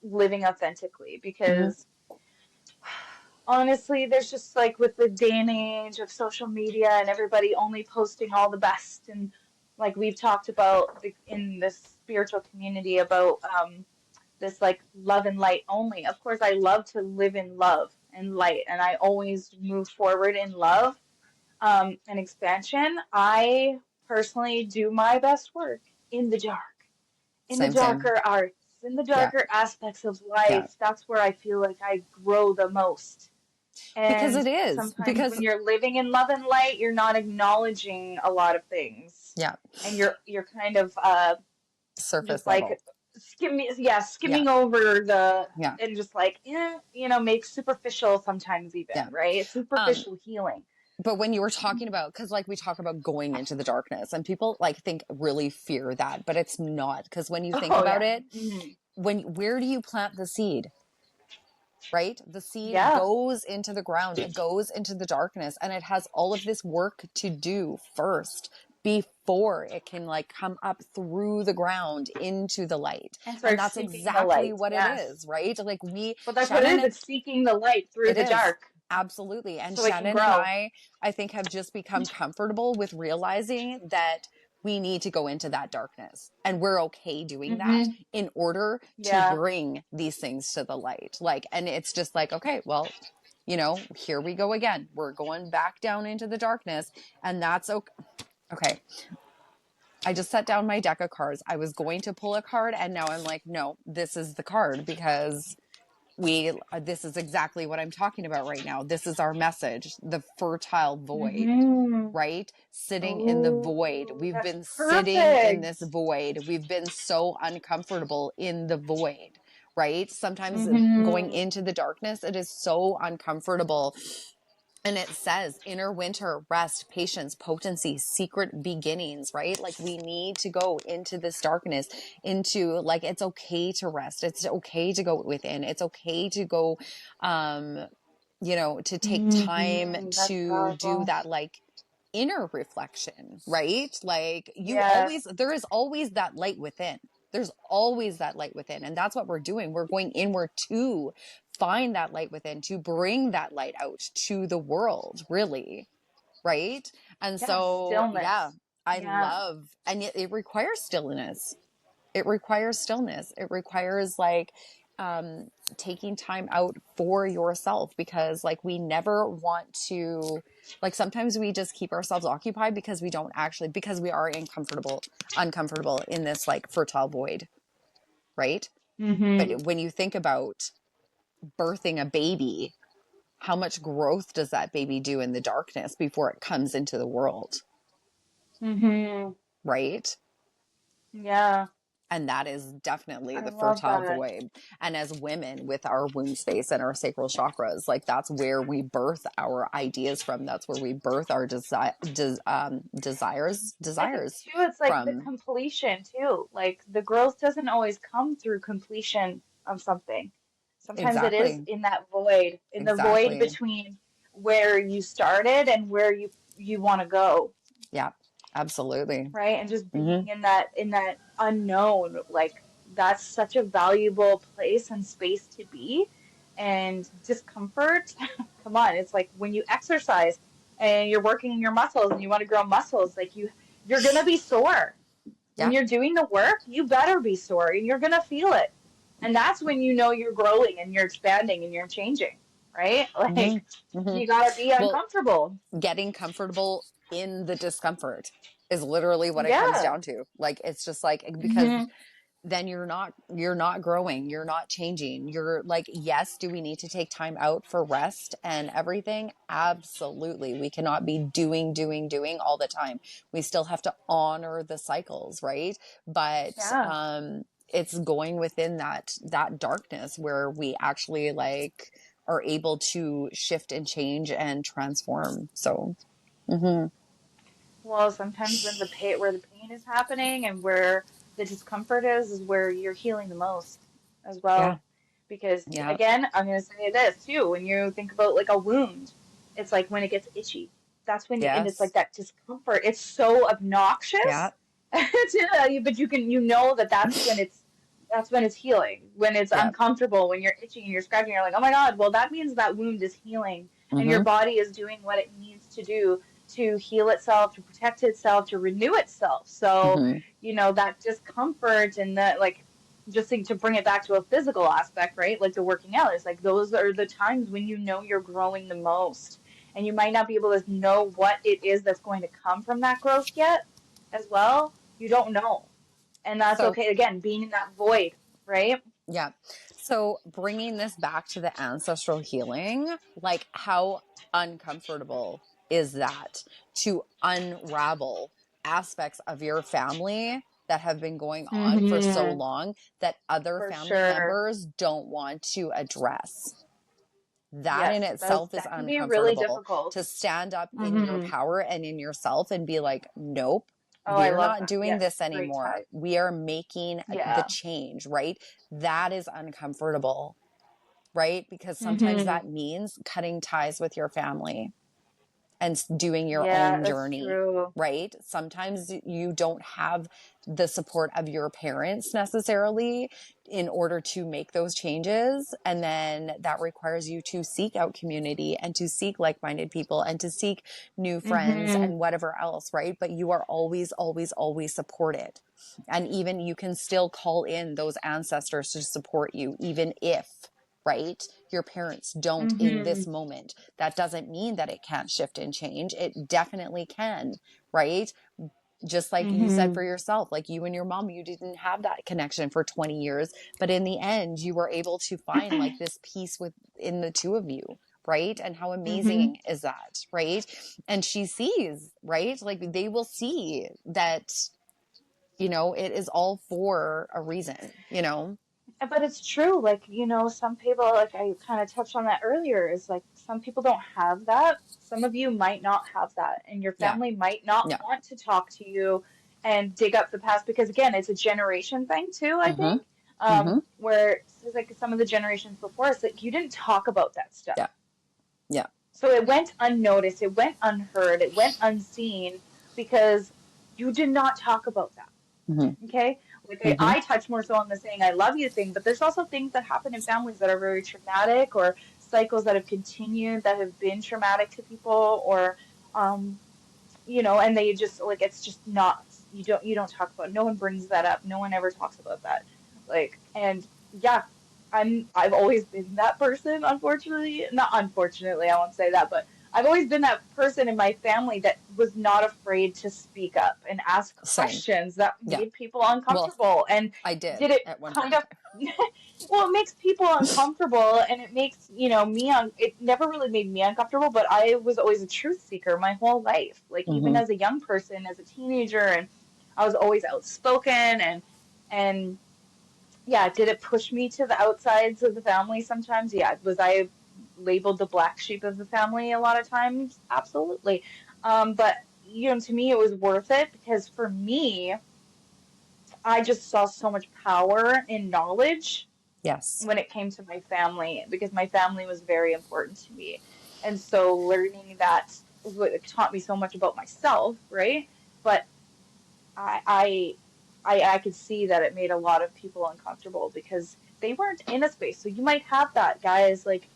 [SPEAKER 1] living authentically
[SPEAKER 2] Hmm.
[SPEAKER 1] because honestly, there's just like with the day and age of social media and everybody only posting all the best and like we've talked about in this spiritual community about this like love and light only. Of course, I love to live in love and light, and I always move forward in love and expansion. I personally do my best work in the dark, in the
[SPEAKER 2] Same.
[SPEAKER 1] darker arts, in the
[SPEAKER 2] Yeah.
[SPEAKER 1] darker aspects of
[SPEAKER 2] Yeah.
[SPEAKER 1] life. That's where I feel like I grow the most.
[SPEAKER 2] Because
[SPEAKER 1] And
[SPEAKER 2] it is.
[SPEAKER 1] sometimes
[SPEAKER 2] Because
[SPEAKER 1] when you're living in love and light, you're not acknowledging a lot of things.
[SPEAKER 2] yeah,
[SPEAKER 1] And you're kind of
[SPEAKER 2] surface
[SPEAKER 1] just like
[SPEAKER 2] level. Yeah.
[SPEAKER 1] skimming over the
[SPEAKER 2] Yeah.
[SPEAKER 1] and just like make superficial sometimes even,
[SPEAKER 2] Yeah.
[SPEAKER 1] right?
[SPEAKER 2] Um,
[SPEAKER 1] Superficial healing.
[SPEAKER 2] but when you were talking about, because like we talk about going into the darkness and people like think really fear that, but it's not. Because when you think
[SPEAKER 1] Oh
[SPEAKER 2] about
[SPEAKER 1] yeah.
[SPEAKER 2] it,
[SPEAKER 1] Hmm.
[SPEAKER 2] where do you plant the seed? Right? The seed
[SPEAKER 1] Yeah.
[SPEAKER 2] goes into the ground, it goes into the darkness, and it has all of this work to do first before it can like come up through the ground into the light.
[SPEAKER 1] And
[SPEAKER 2] And
[SPEAKER 1] start
[SPEAKER 2] that's
[SPEAKER 1] seeking the
[SPEAKER 2] exactly
[SPEAKER 1] light.
[SPEAKER 2] what it
[SPEAKER 1] Yes.
[SPEAKER 2] is, right? Like
[SPEAKER 1] But that's what it is.
[SPEAKER 2] Shannon,
[SPEAKER 1] It's seeking the light through
[SPEAKER 2] it
[SPEAKER 1] the
[SPEAKER 2] is.
[SPEAKER 1] dark
[SPEAKER 2] Absolutely. And
[SPEAKER 1] so it can
[SPEAKER 2] Shannon and
[SPEAKER 1] grow.
[SPEAKER 2] I think, have just become comfortable with realizing that we need to go into that darkness. And we're okay doing that
[SPEAKER 1] Mm-hmm.
[SPEAKER 2] in order to
[SPEAKER 1] Yeah.
[SPEAKER 2] bring these things to the light. Like, and it's just like, okay, well, you know, here we go again. We're going back down into the darkness. And that's okay. Okay. I just set down my deck of cards. I was going to pull a card, and now I'm like, no, this is the card, because this is exactly what I'm talking about right now. This is our message, the fertile void,
[SPEAKER 1] Mm-hmm.
[SPEAKER 2] right? Sitting in the void.
[SPEAKER 1] Oh,
[SPEAKER 2] We've
[SPEAKER 1] that's
[SPEAKER 2] been sitting in this
[SPEAKER 1] perfect.
[SPEAKER 2] void. We've been so uncomfortable in the void, right? Sometimes going
[SPEAKER 1] Mm-hmm.
[SPEAKER 2] into the darkness, it is so uncomfortable. And it says inner winter, rest, patience, potency, secret beginnings, right? Like we need to go into this darkness, into like, it's okay to rest. It's okay to go within. It's okay to go, um, you know, to take time
[SPEAKER 1] Mm-hmm. That's
[SPEAKER 2] to do
[SPEAKER 1] powerful.
[SPEAKER 2] that, like inner reflection, right? Like
[SPEAKER 1] Yes.
[SPEAKER 2] there is always that light within. There's always that light within. And that's what we're doing. We're going inward to find that light within, to bring that light out to the world, really. Right. And
[SPEAKER 1] Yeah.
[SPEAKER 2] so, yeah,
[SPEAKER 1] Stillness.
[SPEAKER 2] I
[SPEAKER 1] Yeah.
[SPEAKER 2] love, and yet it requires stillness. It requires stillness. It requires like, taking time out for yourself, because like we never want to, like sometimes we just keep ourselves occupied because we don't actually, because we are uncomfortable in this like fertile void, right?
[SPEAKER 1] Mm-hmm.
[SPEAKER 2] But when you think about birthing a baby, how much growth does that baby do in the darkness before it comes into the world,
[SPEAKER 1] Mm-hmm.
[SPEAKER 2] right?
[SPEAKER 1] Yeah.
[SPEAKER 2] And that is definitely
[SPEAKER 1] I
[SPEAKER 2] the
[SPEAKER 1] love
[SPEAKER 2] fertile
[SPEAKER 1] that.
[SPEAKER 2] void. And as women, with our womb space and our sacral chakras, like that's where we birth our ideas from. That's where we birth our
[SPEAKER 1] I think
[SPEAKER 2] desires
[SPEAKER 1] too, it's like the
[SPEAKER 2] from.
[SPEAKER 1] completion too. Like the growth doesn't always come through completion of something. Sometimes it is
[SPEAKER 2] Exactly.
[SPEAKER 1] in that void, in the void
[SPEAKER 2] Exactly.
[SPEAKER 1] between where you started and where you want to go,
[SPEAKER 2] Yeah, absolutely.
[SPEAKER 1] right? And just
[SPEAKER 2] Hmm.
[SPEAKER 1] being in that unknown, like that's such a valuable place and space to be. And discomfort, come on, it's like when you exercise and you're working your muscles and you want to grow muscles, like you're gonna be sore. When
[SPEAKER 2] Yeah.
[SPEAKER 1] you're doing the work, you better be sore and you're gonna feel it. And that's when you know you're growing and you're expanding and you're changing, right?
[SPEAKER 2] Hmm.
[SPEAKER 1] Like
[SPEAKER 2] Hmm.
[SPEAKER 1] you gotta be
[SPEAKER 2] Well,
[SPEAKER 1] uncomfortable.
[SPEAKER 2] getting comfortable in the discomfort is literally what it comes
[SPEAKER 1] Yeah.
[SPEAKER 2] down to. Like it's just like, because
[SPEAKER 1] Hmm.
[SPEAKER 2] then you're not growing, you're not changing. You're like, yes, do we need to take time out for rest and everything? Absolutely. We cannot be doing all the time. We still have to honor the cycles, right? But
[SPEAKER 1] Yeah.
[SPEAKER 2] it's going within that darkness where we actually like are able to shift and change and transform. So mhm.
[SPEAKER 1] Well, sometimes when the pain, where the pain is happening and where the discomfort is where you're healing the most as
[SPEAKER 2] Yeah.
[SPEAKER 1] well. Because
[SPEAKER 2] Yeah.
[SPEAKER 1] again, I'm going to say this too. When you think about like a wound, it's like when it gets itchy. That's when, and it's like
[SPEAKER 2] Yes.
[SPEAKER 1] that discomfort. It's so
[SPEAKER 2] Yeah.
[SPEAKER 1] obnoxious. But you know that that's when it's healing, when it's
[SPEAKER 2] Yeah.
[SPEAKER 1] uncomfortable, when you're itching and you're scratching. You're like, oh my God, well, that means that wound is healing and your
[SPEAKER 2] Hmm.
[SPEAKER 1] body is doing what it needs to do to heal itself, to protect itself, to renew itself. So,
[SPEAKER 2] Hmm.
[SPEAKER 1] that discomfort and that, like, just to bring it back to a physical aspect, right? Like the working out, it's like those are the times when you know you're growing the most. And you might not be able to know what it is that's going to come from that growth yet, as well. You don't know. And that's
[SPEAKER 2] So
[SPEAKER 1] okay. Again, being in that void, right?
[SPEAKER 2] yeah. So bringing this back to the ancestral healing, like how uncomfortable is that to unravel aspects of your family that have been going on for so
[SPEAKER 1] Mm-hmm.
[SPEAKER 2] long that other
[SPEAKER 1] For
[SPEAKER 2] family
[SPEAKER 1] sure.
[SPEAKER 2] members don't want to address? That in
[SPEAKER 1] Yes,
[SPEAKER 2] itself is
[SPEAKER 1] that can be really
[SPEAKER 2] uncomfortable,
[SPEAKER 1] difficult.
[SPEAKER 2] to stand up in your
[SPEAKER 1] Mm-hmm.
[SPEAKER 2] power and in yourself and be like, nope,
[SPEAKER 1] Oh, I
[SPEAKER 2] we're
[SPEAKER 1] love
[SPEAKER 2] not
[SPEAKER 1] that.
[SPEAKER 2] doing this
[SPEAKER 1] Yes, great
[SPEAKER 2] anymore.
[SPEAKER 1] tag.
[SPEAKER 2] We are making the
[SPEAKER 1] Yeah.
[SPEAKER 2] change, right? That is uncomfortable, right? Because sometimes
[SPEAKER 1] Mm-hmm.
[SPEAKER 2] that means cutting ties with your family. and doing your
[SPEAKER 1] Yeah,
[SPEAKER 2] own
[SPEAKER 1] that's
[SPEAKER 2] journey,
[SPEAKER 1] true.
[SPEAKER 2] right? Sometimes you don't have the support of your parents necessarily in order to make those changes. And then that requires you to seek out community and to seek like-minded people and to seek new friends
[SPEAKER 1] Mm-hmm.
[SPEAKER 2] and whatever else, right? But you are always, always, always supported. And even you can still call in those ancestors to support you, even if, right, your parents don't in
[SPEAKER 1] Mm-hmm.
[SPEAKER 2] this moment. That doesn't mean that it can't shift and change. It definitely can, right? Just like you said
[SPEAKER 1] Mm-hmm.
[SPEAKER 2] for yourself, like you and your mom, you didn't have that connection for 20 years, but in the end, you were able to find like this peace within the two of you, right? And how
[SPEAKER 1] Mm-hmm.
[SPEAKER 2] amazing is that, right? And she sees, right? Like they will see that, it is all for a reason,
[SPEAKER 1] But it's true, like, some people, like I kind of touched on that earlier, is like some people don't have that. Some of you might not have that, and your
[SPEAKER 2] Yeah.
[SPEAKER 1] family might not
[SPEAKER 2] Yeah.
[SPEAKER 1] want to talk to you and dig up the past because, again, it's a generation thing too, I
[SPEAKER 2] Mm-hmm.
[SPEAKER 1] think.
[SPEAKER 2] Mm-hmm.
[SPEAKER 1] Where so like some of the generations before us, like you didn't talk about that stuff.
[SPEAKER 2] Yeah. Yeah.
[SPEAKER 1] So it went unnoticed, it went unheard, it went unseen because you did not talk about that.
[SPEAKER 2] Mm-hmm.
[SPEAKER 1] Okay. Like
[SPEAKER 2] Mm-hmm.
[SPEAKER 1] I touch more so on the saying I love you thing, but there's also things that happen in families that are very traumatic or cycles that have continued that have been traumatic to people or um and they just like it's just not you don't talk about it. No one brings that up. No one ever talks about that. Like and yeah, I've always been that person, unfortunately. Not unfortunately, I won't say that, but I've always been that person in my family that was not afraid to speak up and ask
[SPEAKER 2] Same.
[SPEAKER 1] questions that
[SPEAKER 2] Yeah.
[SPEAKER 1] made people
[SPEAKER 2] Well,
[SPEAKER 1] uncomfortable. And
[SPEAKER 2] I did
[SPEAKER 1] did it
[SPEAKER 2] at one
[SPEAKER 1] kind
[SPEAKER 2] point
[SPEAKER 1] of
[SPEAKER 2] in time.
[SPEAKER 1] well, it makes people uncomfortable and it makes, it never really made me uncomfortable, but I was always a truth seeker my whole life. Like even
[SPEAKER 2] Mm-hmm.
[SPEAKER 1] as a young person, as a teenager, and I was always outspoken and yeah, did it push me to the outsides of the family sometimes? Yeah. Was I labeled the black sheep of the family a lot of times? Absolutely. But to me it was worth it because for me, I just saw so much power in knowledge
[SPEAKER 2] Yes.
[SPEAKER 1] when it came to my family because my family was very important to me. And so learning that taught me so much about myself, right? But I, I I could see that it made a lot of people uncomfortable because they weren't in a space. So you might have that, guys, like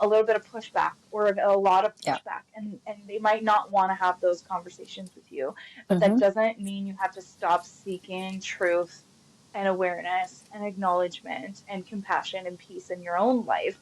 [SPEAKER 1] a little bit of pushback or a lot of
[SPEAKER 2] Yeah.
[SPEAKER 1] pushback, and they might not want to have those conversations with you. But that
[SPEAKER 2] Mm-hmm.
[SPEAKER 1] doesn't mean you have to stop seeking truth and awareness and acknowledgement and compassion and peace in your own life.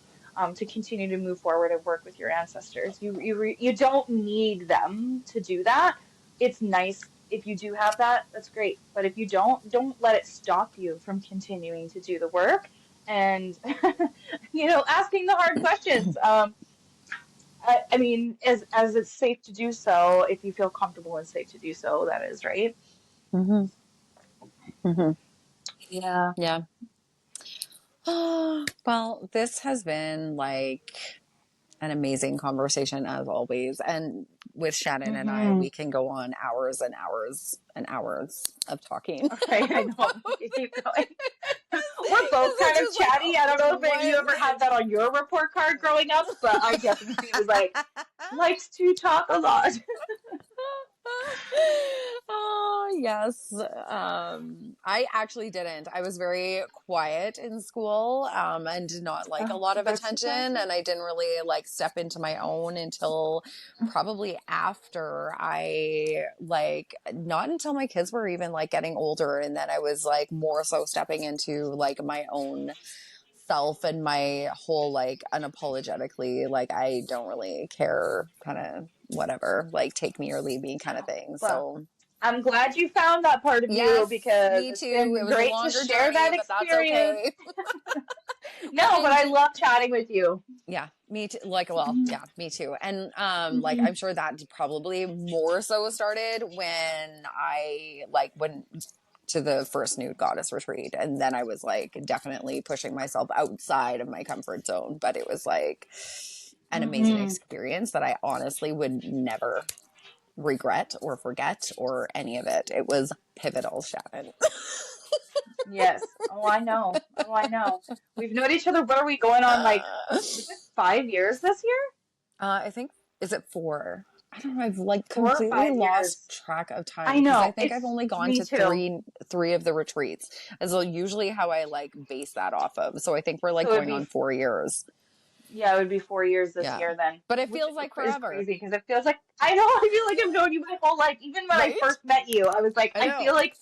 [SPEAKER 1] To continue to move forward and work with your ancestors, you don't need them to do that. It's nice if you do have that, that's great. But if you don't let it stop you from continuing to do the work and asking the hard questions. I mean, as it's safe to do so, if you feel comfortable and safe to do so, that is right.
[SPEAKER 2] Mm-hmm. Mm-hmm.
[SPEAKER 1] Yeah.
[SPEAKER 2] Yeah. Well, this has been like an amazing conversation as always. And with Shannon and I,
[SPEAKER 1] Mm-hmm.
[SPEAKER 2] we can go on hours and hours and hours of talking.
[SPEAKER 1] Okay, I know. We can keep going. We're both
[SPEAKER 2] It's
[SPEAKER 1] kind of
[SPEAKER 2] just like,
[SPEAKER 1] chatty. I don't know if you
[SPEAKER 2] what?
[SPEAKER 1] ever had that on your report card growing up, but I definitely was like, likes to talk a lot.
[SPEAKER 2] Oh, yes. I actually didn't. I was very quiet in school, and did not like a
[SPEAKER 1] Oh,
[SPEAKER 2] lot of
[SPEAKER 1] that's
[SPEAKER 2] attention.
[SPEAKER 1] surprising.
[SPEAKER 2] And I didn't really like step into my own until probably after not until my kids were even like getting older. And then I was like more so stepping into like my own self and my whole like unapologetically like I don't really care kind of whatever, like take me or leave me kind of thing.
[SPEAKER 1] Well,
[SPEAKER 2] So
[SPEAKER 1] I'm glad you found that part of you
[SPEAKER 2] yes,
[SPEAKER 1] because
[SPEAKER 2] me
[SPEAKER 1] it's
[SPEAKER 2] too. It
[SPEAKER 1] been
[SPEAKER 2] was a
[SPEAKER 1] great to
[SPEAKER 2] longer
[SPEAKER 1] share
[SPEAKER 2] journey,
[SPEAKER 1] that
[SPEAKER 2] but that's
[SPEAKER 1] experience.
[SPEAKER 2] okay. Well,
[SPEAKER 1] No, but
[SPEAKER 2] and
[SPEAKER 1] I love chatting with you.
[SPEAKER 2] yeah, me too. Like, well, yeah, me too. And like
[SPEAKER 1] Hmm.
[SPEAKER 2] I'm sure that probably more so started when I like went to the first nude goddess retreat, and then I was like definitely pushing myself outside of my comfort zone. But it was like an amazing
[SPEAKER 1] Hmm.
[SPEAKER 2] experience that I honestly would never regret or forget or any of it. It was pivotal, Shannon.
[SPEAKER 1] Yes. Oh, I know. Oh, I know. We've known each other. What are we going on? Like,
[SPEAKER 2] uh,
[SPEAKER 1] was it 5 years this year?
[SPEAKER 2] I think, is it 4? I don't know, I've like
[SPEAKER 1] 4 or 5
[SPEAKER 2] completely lost
[SPEAKER 1] years.
[SPEAKER 2] track of time
[SPEAKER 1] I
[SPEAKER 2] because I
[SPEAKER 1] know.
[SPEAKER 2] think I've
[SPEAKER 1] It's
[SPEAKER 2] only gone
[SPEAKER 1] me
[SPEAKER 2] to
[SPEAKER 1] too.
[SPEAKER 2] three of the retreats. As well, usually how I like base that off of. So I think we're like
[SPEAKER 1] So it'd
[SPEAKER 2] going
[SPEAKER 1] be,
[SPEAKER 2] on 4 years.
[SPEAKER 1] yeah, it would be 4 years this
[SPEAKER 2] Yeah.
[SPEAKER 1] year then,
[SPEAKER 2] But it
[SPEAKER 1] which
[SPEAKER 2] feels like
[SPEAKER 1] is
[SPEAKER 2] forever.
[SPEAKER 1] crazy because it feels like, I know, I feel like I've known you my whole life. Even when I
[SPEAKER 2] Right?
[SPEAKER 1] first met you, I was like,
[SPEAKER 2] I
[SPEAKER 1] I feel
[SPEAKER 2] know.
[SPEAKER 1] like,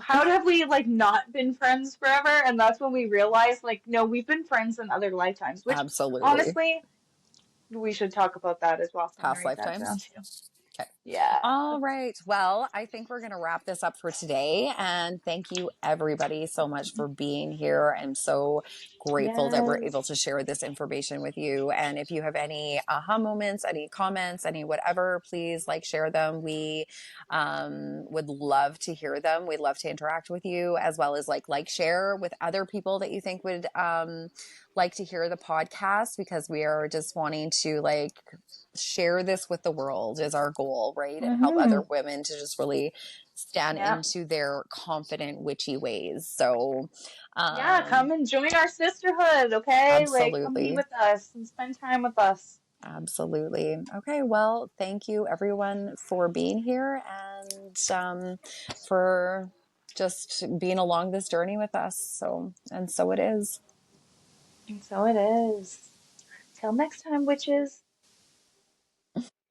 [SPEAKER 1] how have we like not been friends forever? And that's when we realized, like, no, we've been friends in other lifetimes, which
[SPEAKER 2] Absolutely.
[SPEAKER 1] honestly, we should talk about that as well. So I'm gonna
[SPEAKER 2] Past
[SPEAKER 1] write that down
[SPEAKER 2] lifetimes.
[SPEAKER 1] too.
[SPEAKER 2] Okay.
[SPEAKER 1] Yeah.
[SPEAKER 2] All right. Well, I think we're going to wrap this up for today. And thank you, everybody, so much for being here. I'm so grateful that we're able
[SPEAKER 1] Yes.
[SPEAKER 2] to share this information with you. And if you have any aha moments, any comments, any whatever, please like share them. We would love to hear them. We'd love to interact with you, as well as share with other people that you think would like to hear the podcast, because we are just wanting to share this with the world is our goal, right? And help other
[SPEAKER 1] Mm-hmm.
[SPEAKER 2] women to just really stand
[SPEAKER 1] Yeah.
[SPEAKER 2] into their confident witchy ways. So,
[SPEAKER 1] Yeah, come
[SPEAKER 2] um,
[SPEAKER 1] and join our sisterhood, okay? Like, come be
[SPEAKER 2] absolutely.
[SPEAKER 1] with us and spend time with us.
[SPEAKER 2] Absolutely. Okay. Well, thank you everyone for being here and for just being along this journey with us. So it is.
[SPEAKER 1] And so it is. Till next time, witches.